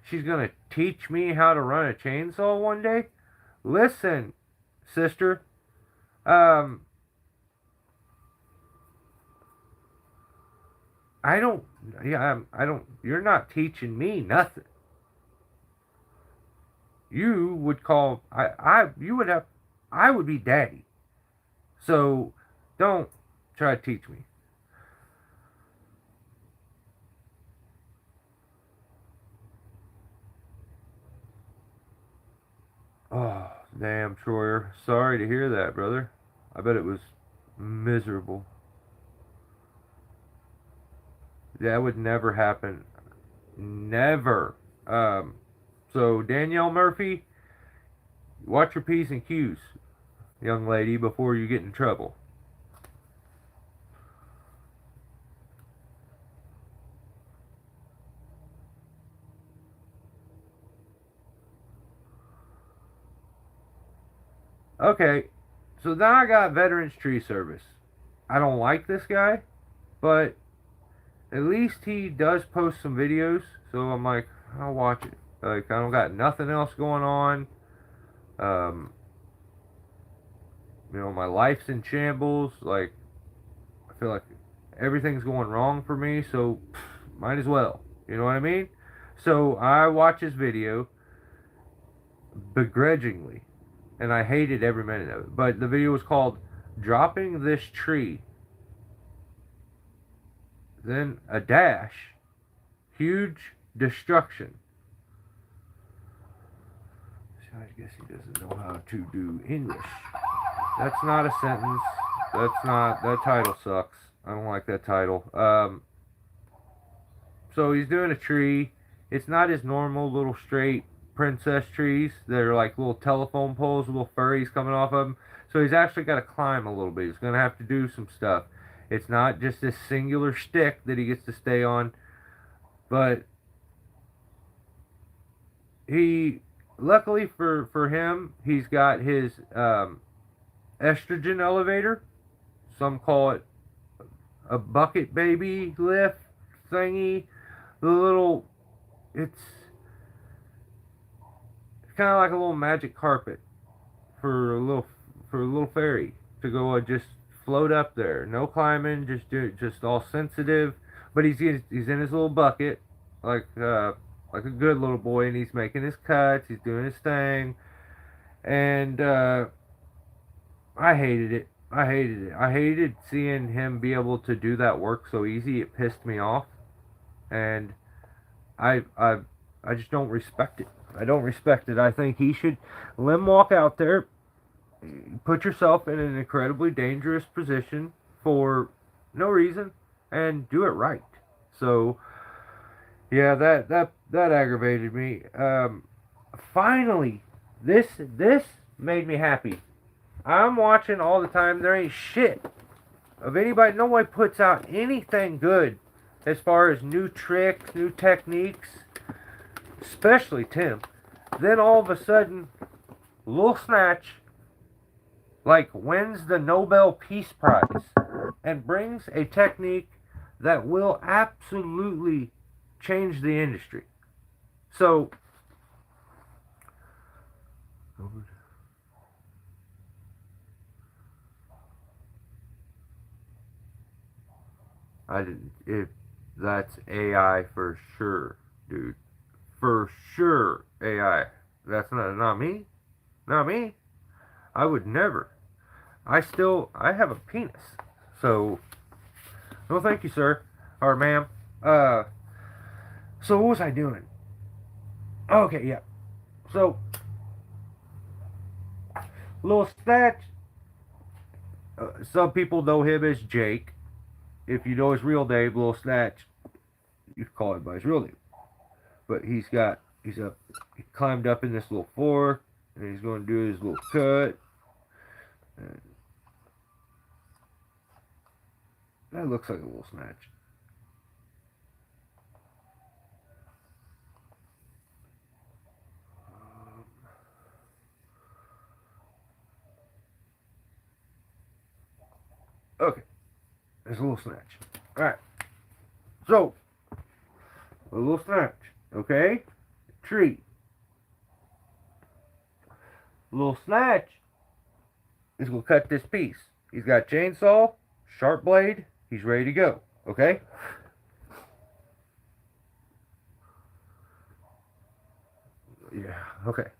A: she's gonna teach me how to run a chainsaw one day. Listen, sister. Um. I don't. Yeah. I don't. You're not teaching me nothing. You would call. You would have. I would be daddy. So don't try to teach me. Oh, damn, Troyer. Sorry to hear that, brother. I bet it was miserable. That would never happen. Never. So, Danielle Murphy, watch your P's and Q's, young lady, before you get in trouble. Okay, so now I got Veterans Tree Service. I don't like this guy, but at least he does post some videos, so I'm like, I'll watch it. Like, I don't got nothing else going on. Um, my life's in shambles. Like, I feel like everything's going wrong for me, so might as well. You know what I mean? So I watch his video begrudgingly, and I hated every minute of it. But the video was called "Dropping This Tree." Then a dash, huge destruction. I guess he doesn't know how to do English. That's not a sentence. That's not. That title sucks. I don't like that title. So he's doing a tree. It's not his normal little straight princess trees. They're like little telephone poles, little furries coming off of them. So he's actually got to climb a little bit. He's going to have to do some stuff. It's not just this singular stick that he gets to stay on. But luckily for him, he's got his estrogen elevator. Some call it a bucket baby lift thingy. It's kind of like a little magic carpet for a little fairy to go just float up there. No climbing, just all sensitive. But he's in his little bucket, like a good little boy, and he's making his cuts. He's doing his thing, and I hated it. I hated it. I hated seeing him be able to do that work so easy. It pissed me off, and I just don't respect it. I don't respect it. I think he should walk out there, put yourself in an incredibly dangerous position for no reason, and do it right. So, yeah, that aggravated me. Finally, this made me happy. I'm watching all the time. There ain't shit of anybody. Nobody puts out anything good as far as new tricks, new techniques, especially Tim. Then all of a sudden, Lil Snatch like wins the Nobel Peace Prize and brings a technique that will absolutely change the industry. So, I did it. That's AI for sure, dude. For sure, AI. That's not me. Not me. I would never. I have a penis. So, no, thank you, sir or ma'am. Uh, so what was I doing? Okay, yeah. So, little Snatch. Some people know him as Jake. If you know his real name, Little Snatch, you call him by his real name. But he climbed up in this little fork, and he's going to do his little cut. And that looks like a little Snatch. Okay, there's a little Snatch. All right, so a little Snatch. Okay, tree. Little Snatch is going to cut this piece. He's got chainsaw, sharp blade. He's ready to go. Okay. Yeah. Okay.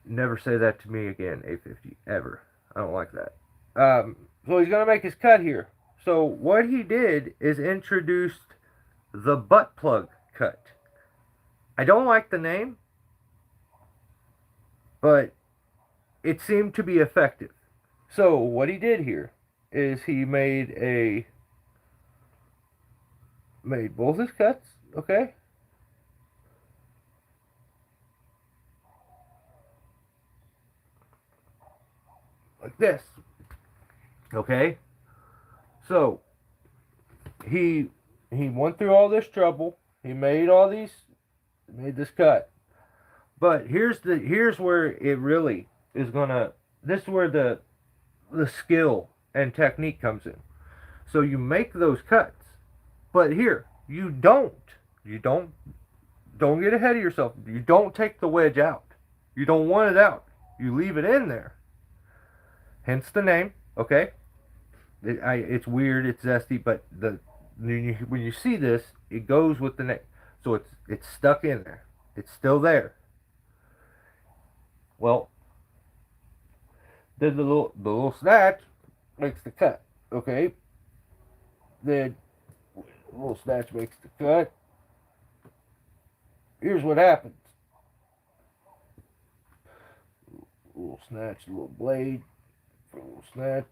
A: Never say that to me again, A50, ever. I don't like that. So he's gonna make his cut here. So what he did is introduced the butt plug cut. I don't like the name, but it seemed to be effective. So what he did here is he made both his cuts, okay? Like this. Okay? So he went through all this trouble. He made this cut. But here's where it really is gonna. This is where the skill and technique comes in. So you make those cuts, but here you don't get ahead of yourself. You don't take the wedge out. You don't want it out. You leave it in there. Hence the name. Okay, it's weird. It's zesty, but when you see this, it goes with the name. So it's stuck in there. It's still there. Well, then the little Snatch makes the cut. Okay, then the little Snatch makes the cut. Here's what happens. Little Snatch, little blade for a little Snatch.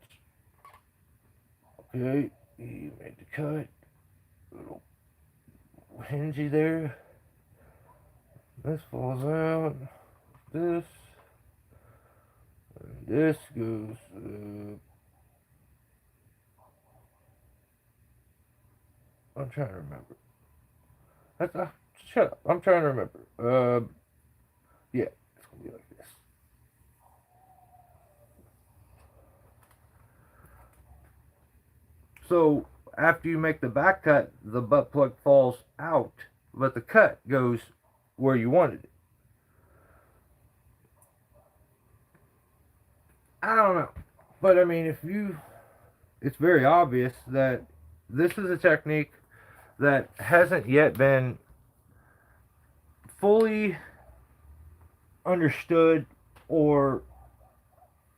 A: Okay, he made the cut. Little hingy there. This falls out. This. And this goes. I'm trying to remember. Shut up. I'm trying to remember. Yeah, it's gonna be like this. So after you make the back cut, the butt plug falls out, but the cut goes where you wanted it. I don't know, but I mean, it's very obvious that this is a technique that hasn't yet been fully understood or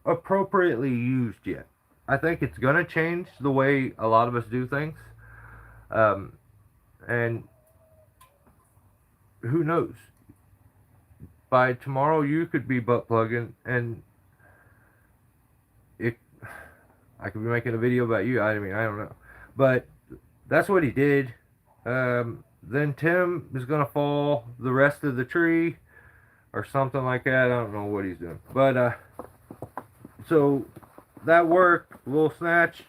A: appropriately used yet. I think it's going to change the way a lot of us do things. Um, and who knows? By tomorrow, you could be butt plugging, and it. I could be making a video about you. I mean, I don't know, but that's what he did. Then Tim is gonna fall the rest of the tree, or something like that. I don't know what he's doing, but so that worked. Little Snatch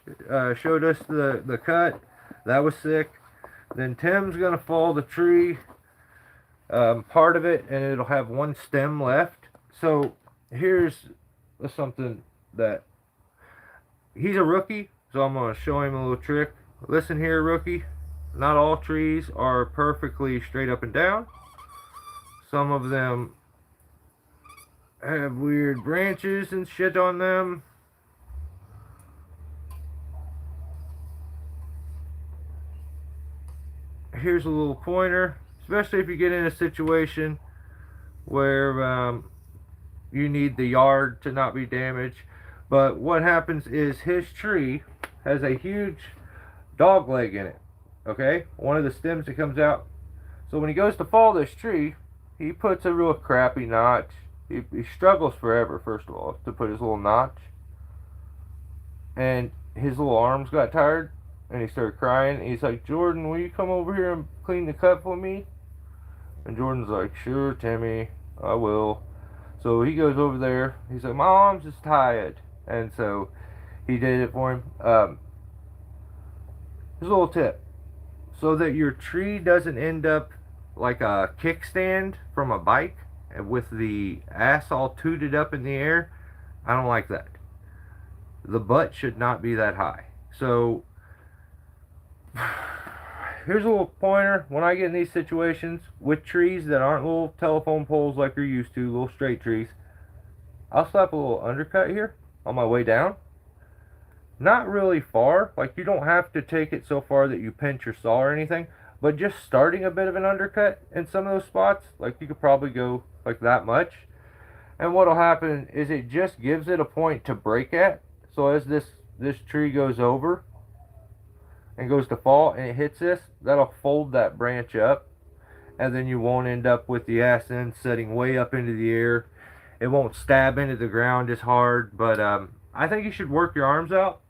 A: showed us the cut. That was sick. Then Tim's gonna fall the tree, part of it, and it'll have one stem left. So here's something that he's a rookie, so I'm going to show him a little trick. Listen here, rookie. Not all trees are perfectly straight up and down. Some of them have weird branches and shit on them. Here's a little pointer, especially if you get in a situation where you need the yard to not be damaged. But what happens is his tree has a huge dog leg in it. Okay, one of the stems that comes out. So when he goes to fall this tree, he puts a real crappy notch. He struggles forever, first of all, to put his little notch. And his little arms got tired, and he started crying. He's like, Jordan, will you come over here and clean the cut for me? And Jordan's like, sure, Timmy, I will. So he goes over there. He's like, my arm's just tired. And so he did it for him. Here's a little tip. So that your tree doesn't end up like a kickstand from a bike with the ass all tooted up in the air. I don't like that. The butt should not be that high. So here's a little pointer. When I get in these situations with trees that aren't little telephone poles like you're used to, little straight trees, I'll slap a little undercut here on my way down. Not really far, like you don't have to take it so far that you pinch your saw or anything, but just starting a bit of an undercut in some of those spots, like you could probably go like that much. And what'll happen is it just gives it a point to break at. So as this tree goes over and goes to fall and it hits this, that'll fold that branch up, and then you won't end up with the ass end setting way up into the air. It won't stab into the ground as hard, but I think you should work your arms out.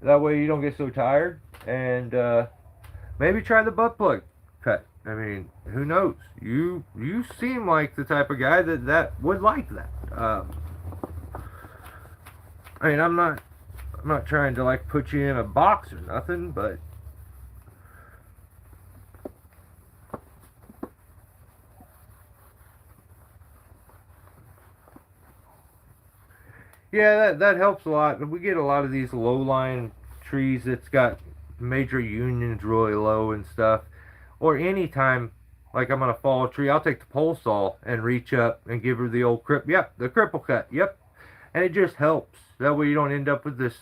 A: That way you don't get so tired. And maybe try the butt plug cut. I mean, who knows? You seem like the type of guy that would like that. I mean, I'm not trying to like put you in a box or nothing, but yeah, that helps a lot. We get a lot of these low-lying trees that's got major unions really low and stuff. Or anytime, like I'm on a fall tree, I'll take the pole saw and reach up and give her the old the cripple cut, yep. And it just helps. That way you don't end up with this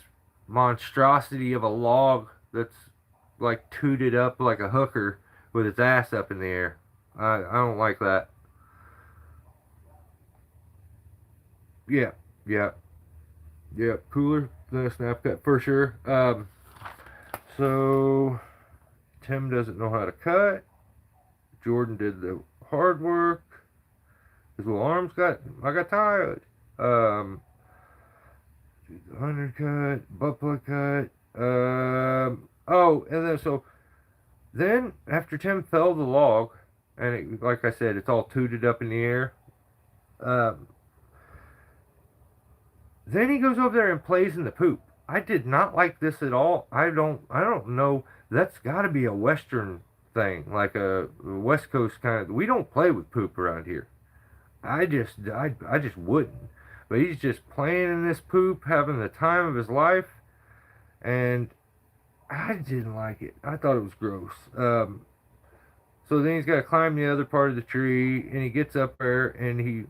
A: monstrosity of a log that's like tooted up like a hooker with its ass up in the air. I don't like that. Yeah, yeah. Yeah, cooler than a snap cut for sure. So Tim doesn't know how to cut. Jordan did the hard work. His little I got tired. Undercut, butt plug cut. Oh, and then after Tim felled the log, and like I said, it's all tooted up in the air. Um, Then he goes over there and plays in the poop. I did not like this at all. I don't know. That's got to be a Western thing, like a West Coast kind of. We don't play with poop around here. I just wouldn't. But he's just playing in this poop, having the time of his life, and I didn't like it. I thought it was gross. So then he's got to climb the other part of the tree, and he gets up there and he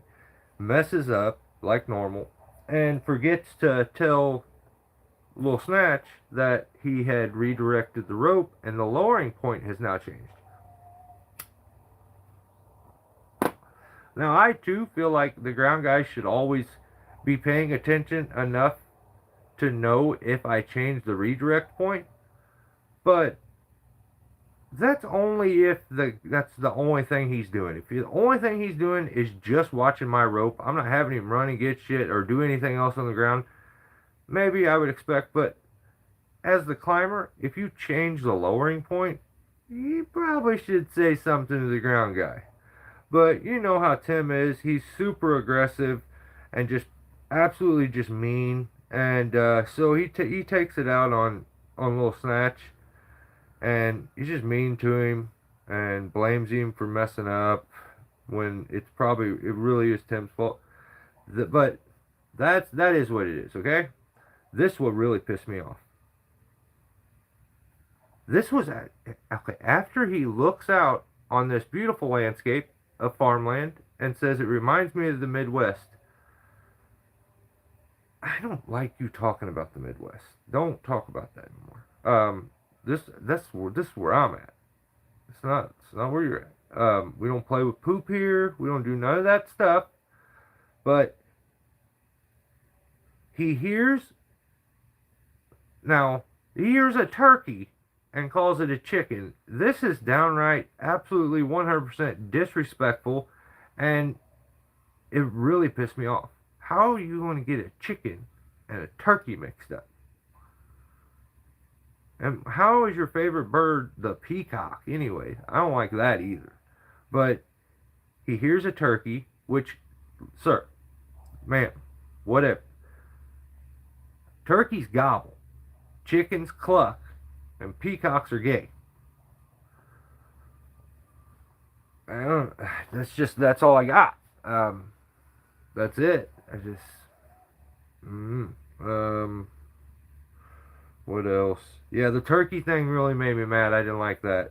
A: messes up like normal and forgets to tell Little Snatch that he had redirected the rope and the lowering point has now changed. Now, I too feel like the ground guy should always be paying attention enough to know if I change the redirect point, but that's only if that's the only thing he's doing. If the only thing he's doing is just watching my rope, I'm not having him run and get shit or do anything else on the ground, maybe I would expect, but as the climber, if you change the lowering point, you probably should say something to the ground guy. But you know how Tim is. He's super aggressive and just absolutely just mean. And so he takes it out on Little Snatch. And he's just mean to him and blames him for messing up when it really is Tim's fault. But that is what it is, okay? This what really pissed me off. This was okay, after he looks out on this beautiful landscape of farmland and says it reminds me of the Midwest. I don't like you talking about the Midwest. Don't talk about that anymore. This is where I'm at. It's not where you're at. We don't play with poop here. We don't do none of that stuff. But he hears a turkey and calls it a chicken. This is downright, absolutely 100% disrespectful, and it really pissed me off. How are you going to get a chicken and a turkey mixed up? And how is your favorite bird the peacock anyway? I don't like that either. But he hears a turkey, which, sir, ma'am, whatever. Turkeys gobble, chickens cluck, and peacocks are gay. That's all I got. That's it. What else? Yeah, the turkey thing really made me mad. I didn't like that.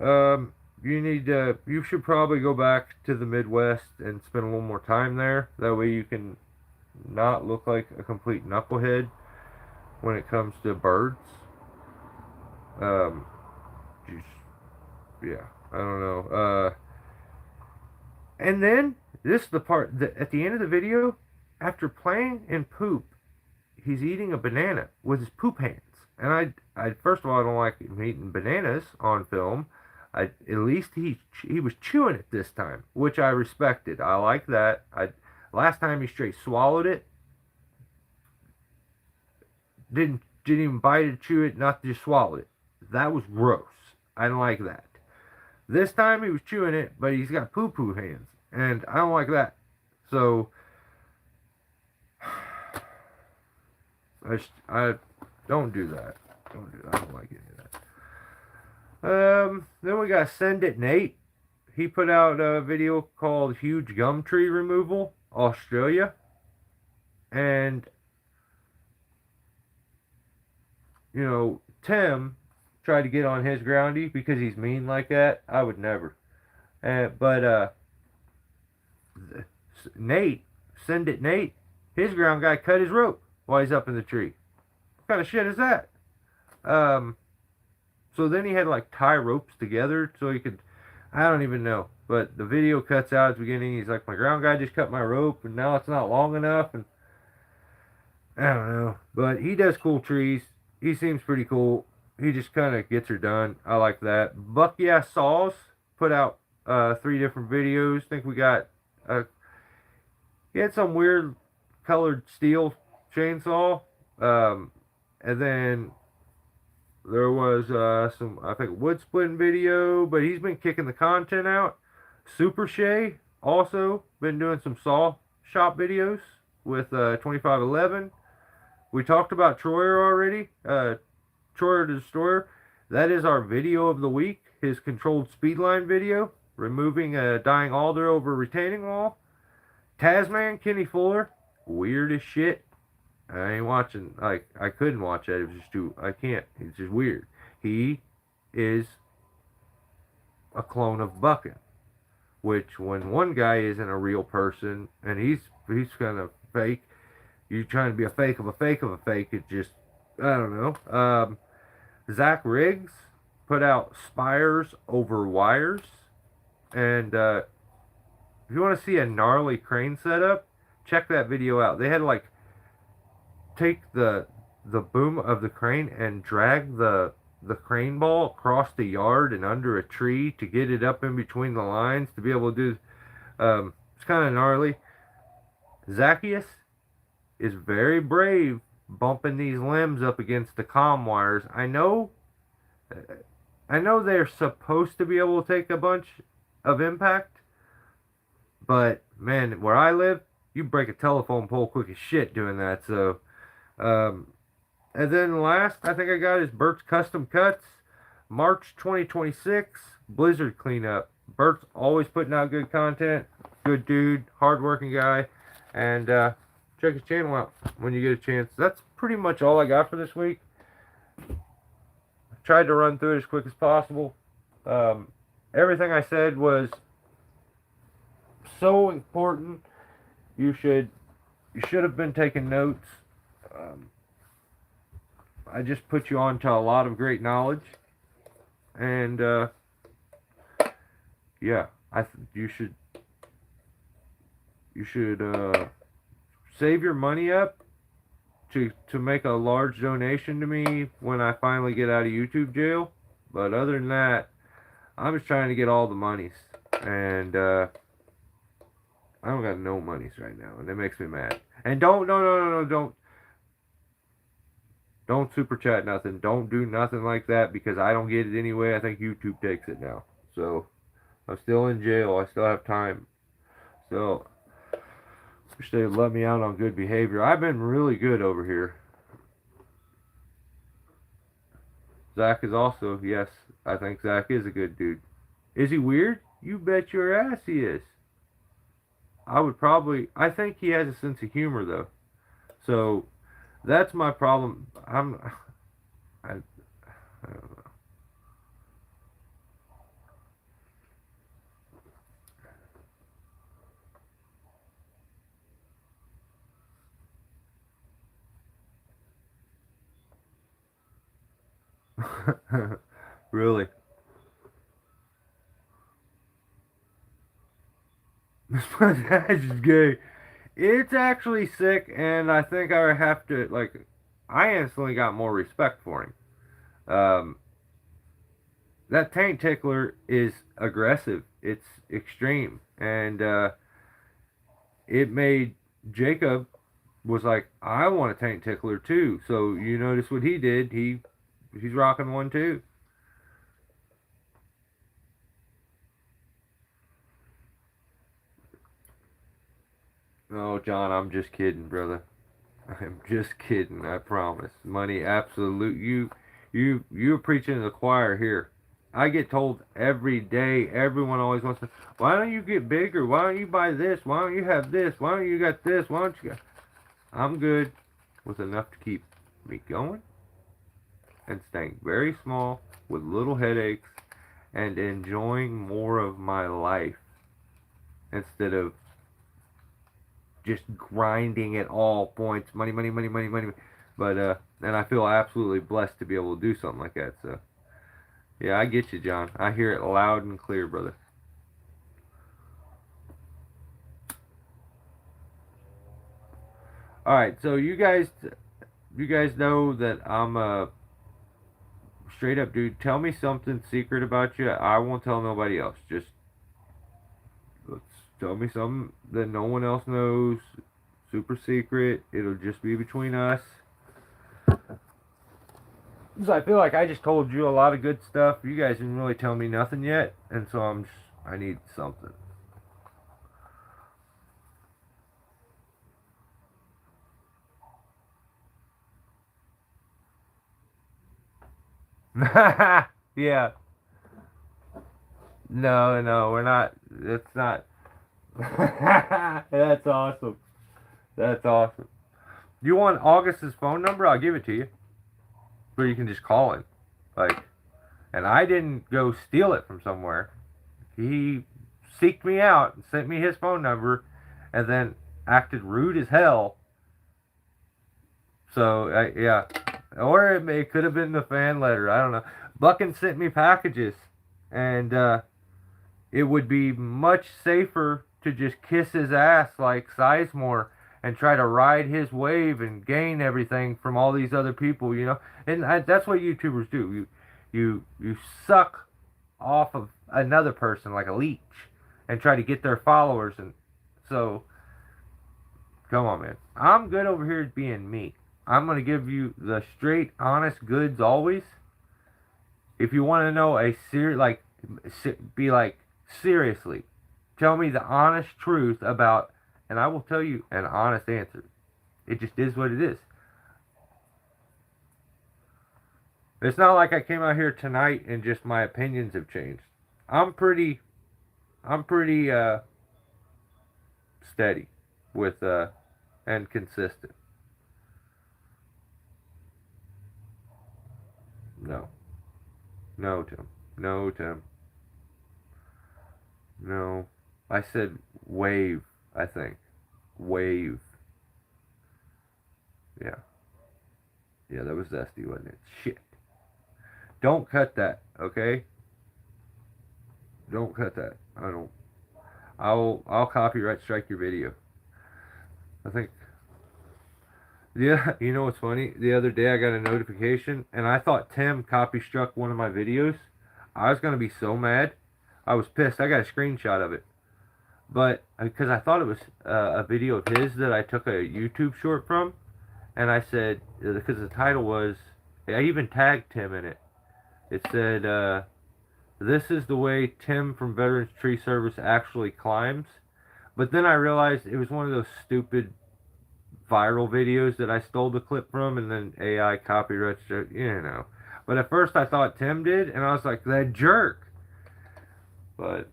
A: You should probably go back to the Midwest and spend a little more time there. That way you can not look like a complete knucklehead when it comes to birds. Just, yeah, I don't know. And then this is the part that at the end of the video, after playing in poop, he's eating a banana with his poop hands. And I first of all, I don't like him eating bananas on film. At least he was chewing it this time, which I respected. I like that. Last time he straight swallowed it. Didn't even bite it, chew it, not just swallow it. That was gross. I don't like that. This time he was chewing it, but he's got poo-poo hands, and I don't like that. So I don't do that. Don't do that. I don't like any of that. Then we got Send It Nate. He put out a video called Huge Gum Tree Removal, Australia. And, you know, Tim tried to get on his groundy because he's mean like that. I would never. But Nate, Send It Nate, his ground guy cut his rope while he's up in the tree. What kind of shit is that? So then he had to like tie ropes together so he could, I don't even know. But the video cuts out at the beginning. He's like, my ground guy just cut my rope and now it's not long enough. And I don't know. But he does cool trees. He seems pretty cool. He just kind of gets her done. I like that. Buck Yeah Saws put out 3 different videos. I think we got, he had some weird colored steel chainsaw. And then there was some, I think, wood splitting video, but he's been kicking the content out. Super Shay also been doing some saw shop videos with 2511. We talked about Troyer already. Troyer the Destroyer. That is our video of the week. His controlled speed line video. Removing a dying alder over a retaining wall. Tasman, Kenny Fuller. Weird as shit. I ain't watching, like, I couldn't watch that. It was just too, I can't. It's just weird. He is a clone of Buckin, which when one guy isn't a real person, and he's kind of fake, you're trying to be a fake of a fake of a fake, it just, I don't know. Zach Riggs put out Spires Over Wires, and if you want to see a gnarly crane setup, check that video out. They had to, like, take the boom of the crane and drag the crane ball across the yard and under a tree to get it up in between the lines to be able to do. It's kind of gnarly. Zacchaeus is very brave bumping these limbs up against the comm wires. I know they're supposed to be able to take a bunch of impact, but man, where I live, you break a telephone pole quick as shit doing that. So and then last I think I got is Bert's Custom Cuts, March 2026 Blizzard cleanup. Bert's always putting out good content, good dude, hardworking guy, and check his channel out when you get a chance. That's pretty much all I got for this week. Tried to run through it as quick as possible. Everything I said was so important. You should have been taking notes. I just put you on to a lot of great knowledge, and yeah, you should save your money up to make a large donation to me when I finally get out of YouTube jail. But other than that, I'm just trying to get all the monies, and I don't got no monies right now, and it makes me mad. And don't super chat nothing. Don't do nothing like that because I don't get it anyway. I think YouTube takes it now. So I'm still in jail. I still have time. So wish they'd let me out on good behavior. I've been really good over here. Zach is also, yes, I think Zach is a good dude. Is he weird? You bet your ass he is. I think he has a sense of humor though. So that's my problem. I don't know. Really. This mustache is gay. It's actually sick, and I think I have to, like, I instantly got more respect for him. That taint tickler is aggressive. It's extreme, and it made Jacob was like, I want a taint tickler too. So you notice what he did. He's rocking one too. Oh, John, I'm just kidding, brother. I'm just kidding. I promise. Money, absolute. You're preaching to the choir here. I get told every day. Everyone always wants to. Why don't you get bigger? Why don't you buy this? Why don't you have this? Why don't you got this? Why don't you got? I'm good with enough to keep me going and staying very small with little headaches and enjoying more of my life instead of just grinding at all points, money, money, money, money, money. But and I feel absolutely blessed to be able to do something like that. So yeah, I get you, John. I hear it loud and clear, brother. All right, so you guys know that I'm a straight up dude. Tell me something secret about you. I won't tell nobody else. Just tell me something that no one else knows. Super secret. It'll just be between us. Because I feel like I just told you a lot of good stuff. You guys didn't really tell me nothing yet, and so I need something. Yeah. No, we're not. It's not. That's awesome. That's awesome. Do you want August's phone number? I'll give it to you. Or you can just call him. Like, and I didn't go steal it from somewhere. He seeked me out and sent me his phone number and then acted rude as hell. So, yeah. Or it could have been the fan letter. I don't know. Buckin sent me packages. And it would be much safer to just kiss his ass like Sizemore and try to ride his wave and gain everything from all these other people, you know. And that's what YouTubers do. You suck off of another person like a leech and try to get their followers. And so, come on, man. I'm good over here being me. I'm gonna give you the straight, honest goods always. If you want to know be like, seriously, tell me the honest truth about, and I will tell you an honest answer. It just is what it is. It's not like I came out here tonight and just my opinions have changed. I'm pretty steady with and consistent. No. No, Tim. No, Tim. No. I said wave, I think. Wave. Yeah. Yeah, that was zesty, wasn't it? Shit. Don't cut that, okay? Don't cut that. I don't. I'll copyright strike your video. I think. Yeah, you know what's funny? The other day I got a notification and I thought Tim copy struck one of my videos. I was gonna be so mad. I was pissed. I got a screenshot of it, but because I thought it was a video of his that I took a YouTube short from, and I said because the title was, I even tagged Tim in it. It said, "This is the way Tim from Veterans Tree Service actually climbs." But then I realized it was one of those stupid viral videos that I stole the clip from, and then AI copyrights it, you know. But at first I thought Tim did, and I was like, that jerk. But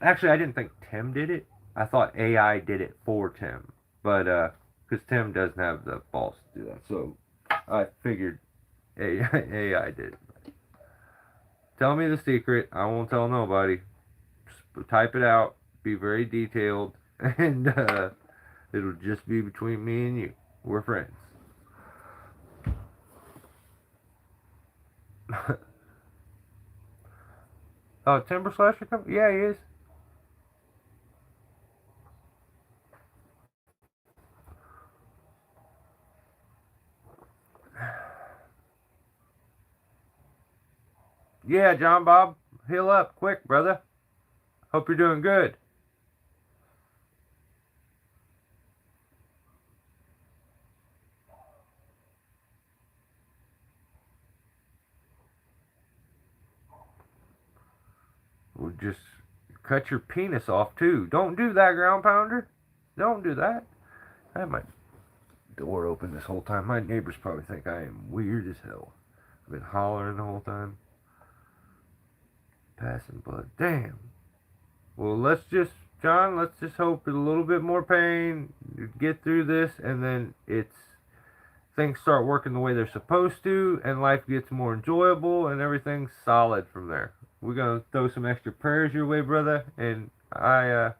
A: actually, I didn't think Tim did it. I thought AI did it for Tim. But, because Tim doesn't have the balls to do that. So I figured AI did it. Tell me the secret. I won't tell nobody. Just type it out. Be very detailed. And, it'll just be between me and you. We're friends. Oh, Timber Slasher coming? Yeah, he is. Yeah, John Bob. Heal up quick, brother. Hope you're doing good. We'll just cut your penis off, too. Don't do that, ground pounder. Don't do that. I have my door open this whole time. My neighbors probably think I am weird as hell. I've been hollering the whole time. Passing blood. Damn. Well, John, let's just hope a little bit more pain, get through this, and then things start working the way they're supposed to, and life gets more enjoyable, and everything's solid from there. We're gonna throw some extra prayers your way, brother, and I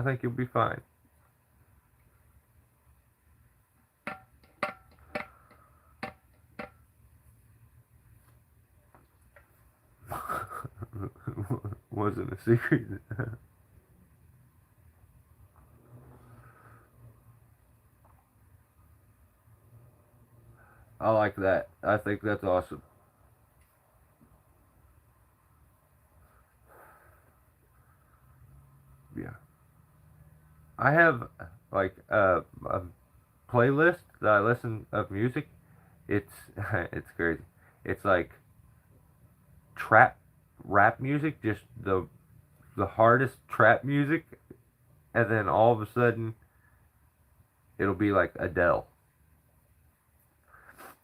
A: think you'll be fine. Wasn't a secret. I like that. I think that's awesome. Yeah. I have like a playlist that I listen of music. It's it's crazy. It's like trap rap music, just the hardest trap music, and then all of a sudden it'll be like Adele.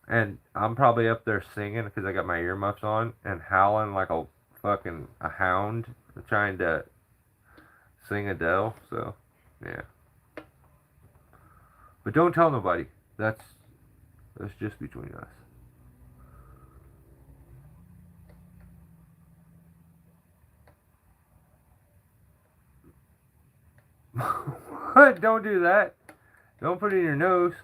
A: And I'm probably up there singing because I got my earmuffs on and howling like a fucking a hound trying to sing Adele. So, yeah. But don't tell nobody. That's just between us. What? Don't do that. Don't put it in your nose.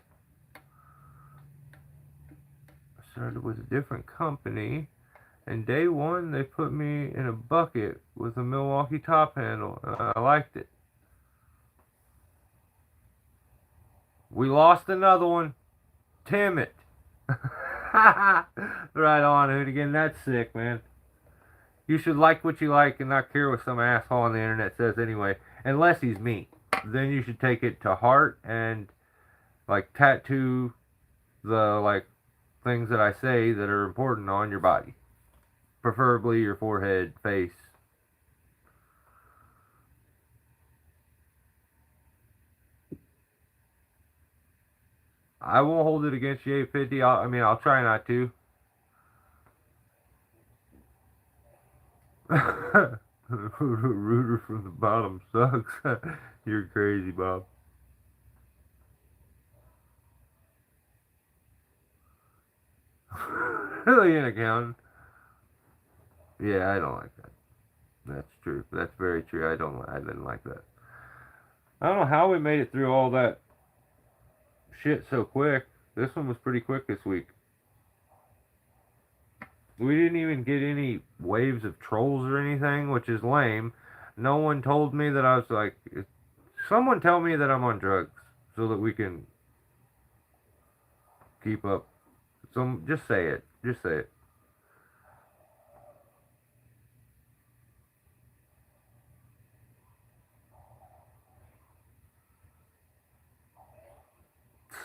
A: I started with a different company, and day one they put me in a bucket with a Milwaukee top handle, and I liked it. We lost another one. Damn it. Right on, Hoonigan. That's sick, man. You should like what you like and not care what some asshole on the internet says anyway. Unless he's me. Then you should take it to heart and like tattoo the like things that I say that are important on your body. Preferably your forehead, face. I won't hold it against you 850. I'll try not to. Rooter from the bottom sucks. You're crazy, Bob. Really an accountant. Yeah, I don't like that. That's true. That's very true. I didn't like that. I don't know how we made it through all that shit so quick. This one was pretty quick this week. We didn't even get any waves of trolls or anything, which is lame. No one told me that I was like. Someone tell me that I'm on drugs so that we can keep up. Some just say it. Just say it.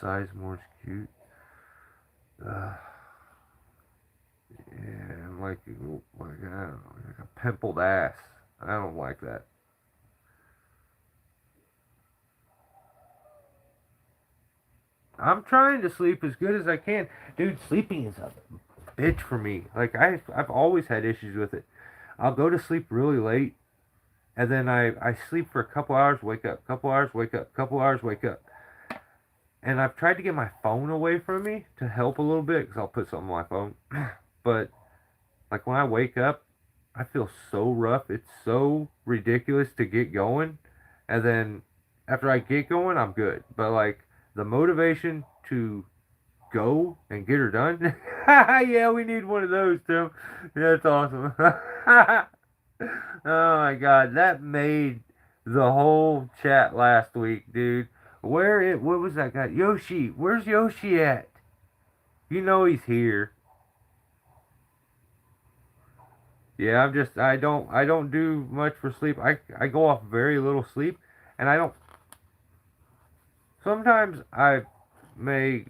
A: Sizemore's cute. Uh, yeah, I'm like I don't know, like a pimpled ass. I don't like that. I'm trying to sleep as good as I can, dude. Sleeping is a bitch for me. Like I've always had issues with it. I'll go to sleep really late, and then I sleep for a couple hours, wake up, couple hours, wake up, couple hours, wake up. And I've tried to get my phone away from me to help a little bit because I'll put something on my phone. But like when I wake up, I feel so rough. It's so ridiculous to get going. And then after I get going, I'm good. But like the motivation to go and get her done. Yeah, we need one of those, Tim. That's awesome. Oh my god, that made the whole chat last week, dude. What was that guy? Yoshi, where's Yoshi at? You know he's here. Yeah, I don't do much for sleep. I go off very little sleep, and I don't. Sometimes I may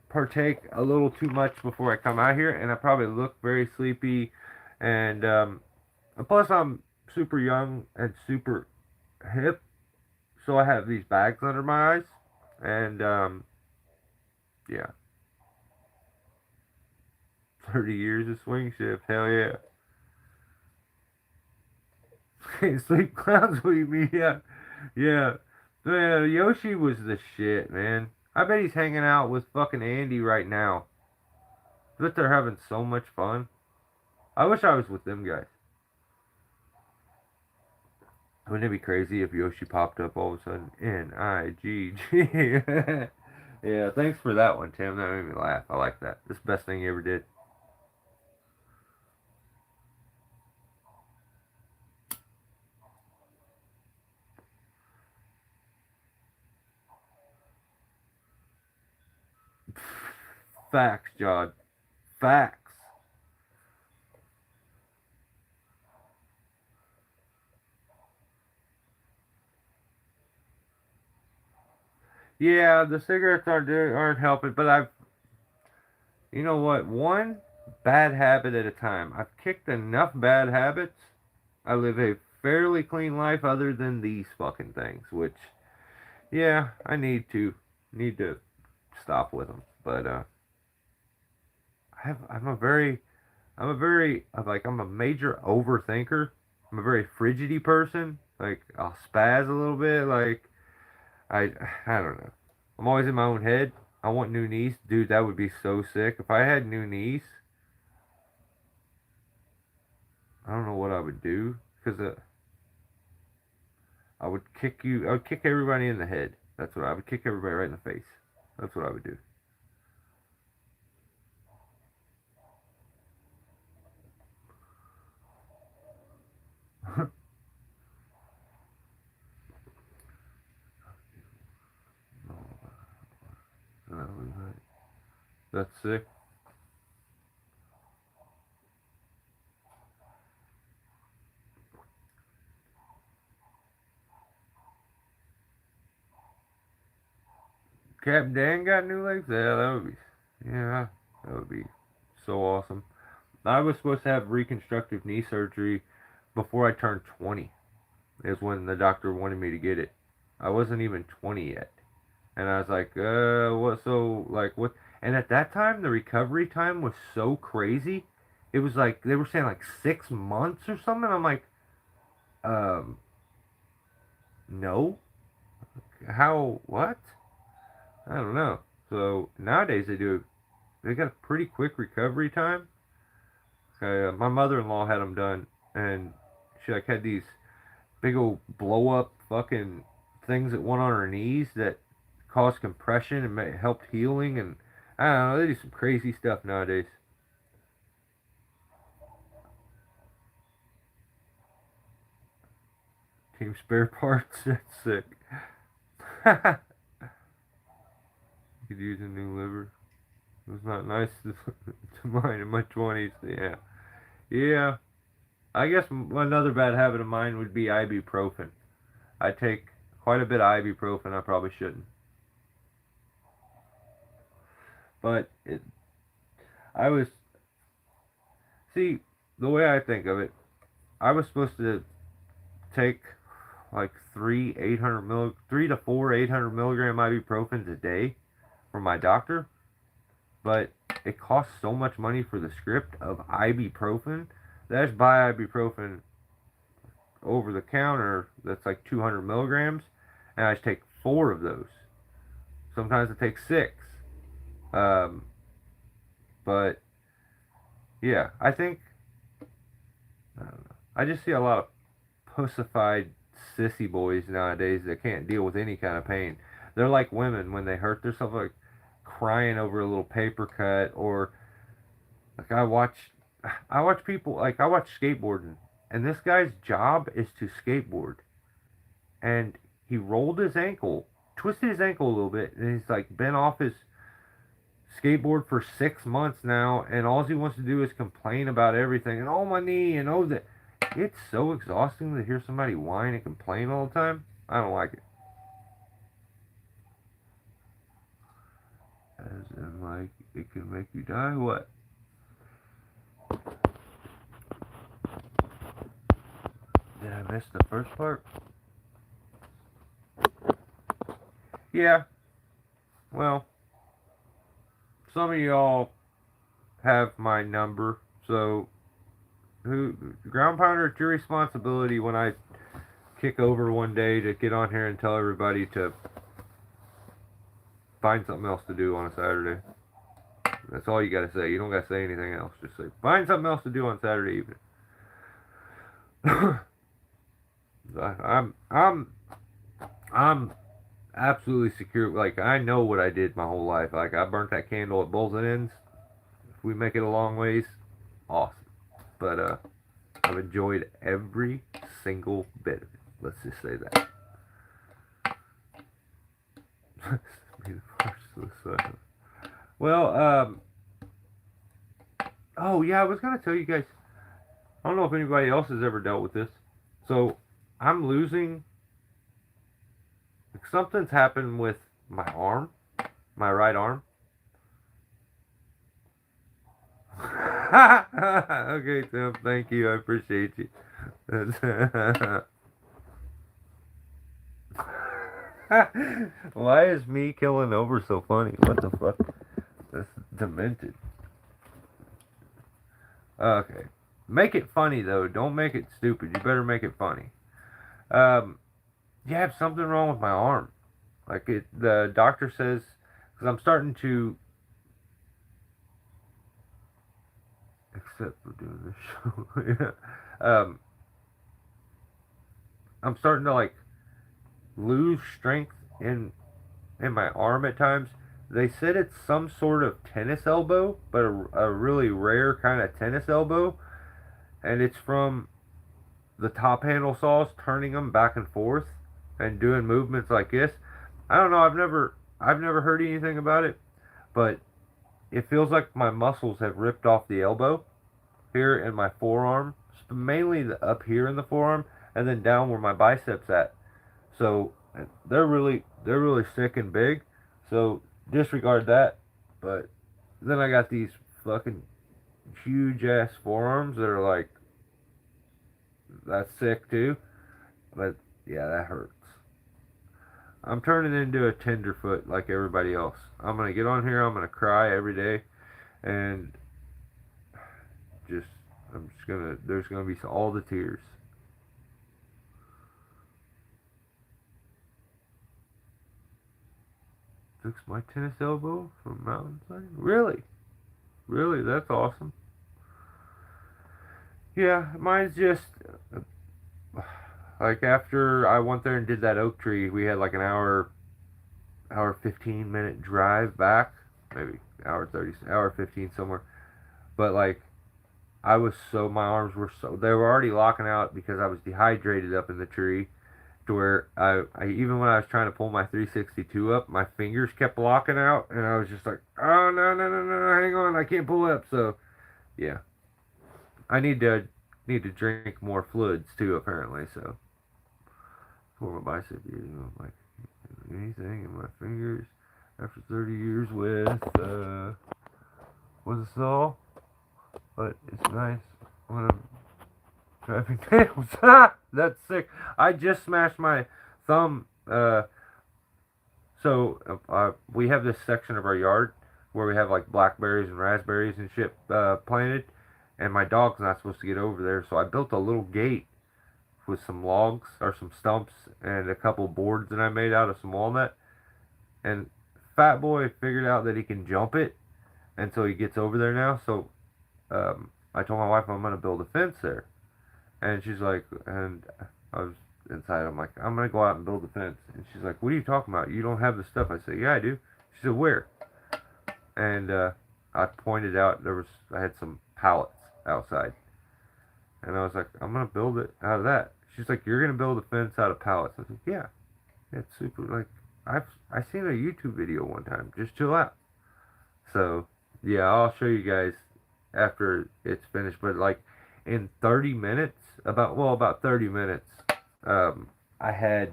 A: partake a little too much before I come out here, and I probably look very sleepy, and plus I'm super young and super hip, so I have these bags under my eyes, and yeah, 30 years of swing shift, hell yeah. Sleep clowns with me, yeah, yeah. Man, Yoshi was the shit, man. I bet he's hanging out with fucking Andy right now. I bet they're having so much fun. I wish I was with them guys. Wouldn't it be crazy if Yoshi popped up all of a sudden? N-I-G-G. Yeah, thanks for that one, Tim. That made me laugh. I like that. This is the best thing you ever did. Facts, John. Facts. Yeah, the cigarettes aren't helping, but you know what? One bad habit at a time. I've kicked enough bad habits. I live a fairly clean life other than these fucking things, which, yeah, I need to stop with them. But I'm a very, I'm a major overthinker. I'm a very frigidy person. Like I'll spaz a little bit. Like I, I don't know. I'm always in my own head. I want new knees, dude. That would be so sick. If I had new knees, I don't know what I would do because I would kick you. I would kick everybody in the head. That's what I would kick everybody right in the face. That's what I would do. That's sick. Captain Dan got new legs. Yeah, that would be. Yeah, that would be so awesome. I was supposed to have reconstructive knee surgery before I turned 20. Is when the doctor wanted me to get it. I wasn't even 20 yet. And I was like, what, so, like, what? And at that time, the recovery time was so crazy. It was like, they were saying like 6 months or something. I'm like, um, no. How, what? I don't know. So nowadays they got a pretty quick recovery time. My mother-in-law had them done, and she like had these big old blow up fucking things that went on her knees that caused compression and helped healing. And I don't know, they do some crazy stuff nowadays. Team spare parts, that's sick. Could use a new liver. It was not nice to mine in my 20s. Yeah. Yeah. I guess another bad habit of mine would be ibuprofen. I take quite a bit of ibuprofen. I probably shouldn't. But I was, see, the way I think of it, I was supposed to take like 3 to 4 800 milligram ibuprofens a day from my doctor, but it costs so much money for the script of ibuprofen that I just buy ibuprofen over the counter that's like 200 milligrams, and I just take 4 of those. Sometimes I take 6. Um, but yeah, I think, I don't know. I just see a lot of pussified sissy boys nowadays that can't deal with any kind of pain. They're like women when they hurt themselves, like crying over a little paper cut, or like I watch people, like I watch skateboarding, and this guy's job is to skateboard, and he rolled his ankle, twisted his ankle a little bit, and he's like been off his skateboard for 6 months now, and all he wants to do is complain about everything, and oh my knee, and oh that. It's so exhausting to hear somebody whine and complain all the time. I don't like it. As in, like, it can make you die? What? Did I miss the first part? Yeah. Well, some of y'all have my number, so ground pounder, it's your responsibility when I kick over one day to get on here and tell everybody to find something else to do on a Saturday. That's all you gotta say. You don't gotta say anything else. Just say, find something else to do on Saturday evening. I'm absolutely secure. Like, I know what I did my whole life. Like, I burnt that candle at both ends. If we make it a long ways, awesome. But I've enjoyed every single bit of it. Let's just say that. Be the first to the well, oh yeah, I was gonna tell you guys. I don't know if anybody else has ever dealt with this. So I'm losing. Something's happened with my arm, my right arm. Okay, Tim. Thank you. I appreciate you. Why is me killing over so funny? What the fuck? That's demented. Okay. Make it funny though. Don't make it stupid. You better make it funny. Um, you have something wrong with my arm. Like the doctor says, because I'm starting to, except for doing this show, yeah. I'm starting to like lose strength in my arm at times. They said it's some sort of tennis elbow, but a really rare kind of tennis elbow, and it's from the top handle saws turning them back and forth and doing movements like this. I don't know. I've never heard anything about it, but it feels like my muscles have ripped off the elbow here in my forearm, mainly up here in the forearm, and then down where my biceps at. So they're really sick and big. So disregard that. But then I got these fucking huge ass forearms that are like, that's sick too. But yeah, that hurts. I'm turning into a tenderfoot like everybody else. I'm gonna get on here. I'm gonna cry every day, and just I'm just gonna. There's gonna be all the tears. Fix my tennis elbow from mountain climbing? Really? Really? That's awesome. Yeah, mine's just like after I went there and did that oak tree, we had like an hour 15 minute drive back, maybe hour 30, hour 15 somewhere. But like I was so my arms were so they were already locking out because I was dehydrated up in the tree to where I even when I was trying to pull my 362 up, my fingers kept locking out, and I was just like, oh no no no no no, hang on, I can't pull up. So yeah, I need to drink more fluids too apparently. So for my bicep, like anything in my fingers after 30 years with a saw, but it's nice when I'm driving nails. That's sick. I just smashed my thumb. We have this section of our yard where we have like blackberries and raspberries and shit planted, and my dog's not supposed to get over there. So I built a little gate with some logs or some stumps and a couple boards that I made out of some walnut. And Fat Boy figured out that he can jump it, and so he gets over there now. So I told my wife I'm gonna build a fence there, and she's like, and I was inside. I'm like, I'm gonna go out and build a fence, and she's like, what are you talking about? You don't have the stuff. I said, yeah, I do. She said, where? And I pointed out I had some pallets outside, and I was like, I'm gonna build it out of that. She's like, you're gonna build a fence out of pallets. I said, yeah, it's super. Like I seen a YouTube video one time. Just chill out. So yeah, I'll show you guys after it's finished. But like in 30 minutes, about 30 minutes, um, I had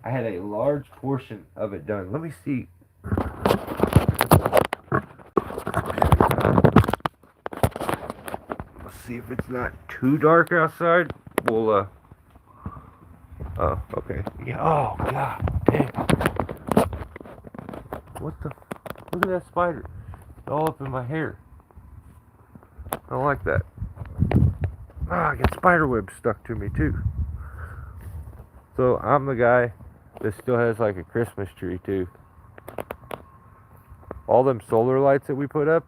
A: I had a large portion of it done. Let me see. Let's see if it's not too dark outside. We'll Oh, okay. Yeah. Oh God. Dang. What the? Look at that spider. It's all up in my hair. I don't like that. Ah, I got spider webs stuck to me too. So I'm the guy that still has like a Christmas tree too. All them solar lights that we put up,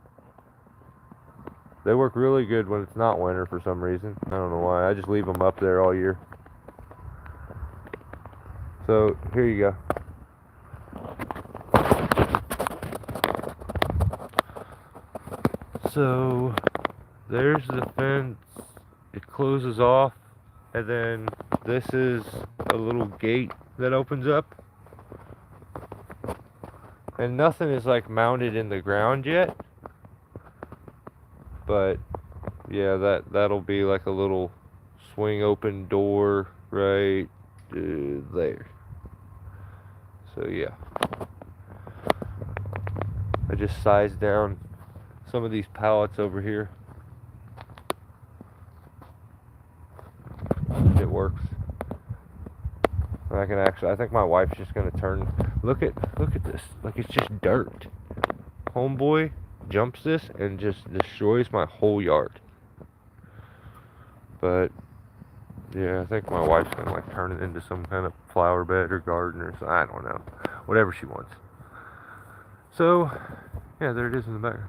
A: they work really good when it's not winter for some reason. I don't know why. I just leave them up there all year. So here you go. So there's the fence. It closes off, and then this is a little gate that opens up. And nothing is like mounted in the ground yet. But yeah, that'll be like a little swing open door right there. So yeah, I just sized down some of these pallets over here. It works. And I think my wife's just gonna turn. Look at this. Like it's just dirt. Homeboy jumps this and just destroys my whole yard. But yeah, I think my wife's gonna like turn it into some kind of flower bed or garden or something. I don't know. Whatever she wants. So yeah, there it is in the back.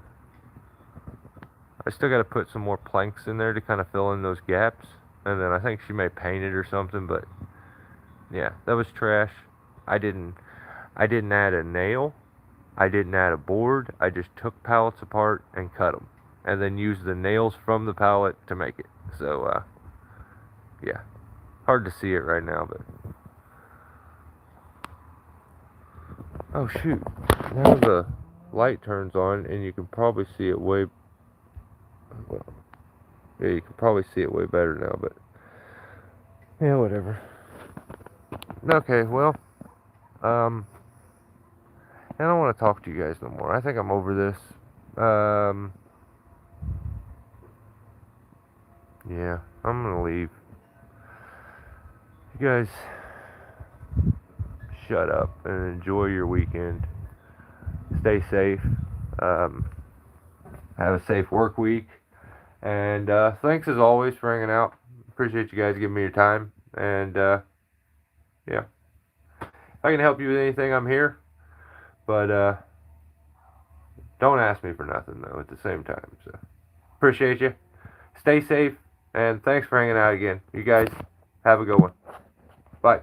A: I still gotta put some more planks in there to kind of fill in those gaps. And then I think she may paint it or something, but yeah, that was trash. I didn't add a nail. I didn't add a board. I just took pallets apart and cut them, and then used the nails from the pallet to make it. So yeah, hard to see it right now, but oh shoot! Now the light turns on, and you can probably see it way. Well, yeah, you can probably see it way better now, but yeah, whatever. Okay, well, I don't want to talk to you guys no more. I think I'm over this. Yeah, I'm gonna leave. You guys shut up and enjoy your weekend. Stay safe. Um, have a safe work week. And thanks as always for hanging out. Appreciate you guys giving me your time. And yeah, if I can help you with anything, I'm here. But Don't ask me for nothing, though, at the same time. So, appreciate you. Stay safe, and thanks for hanging out again. You guys have a good one. Bye. See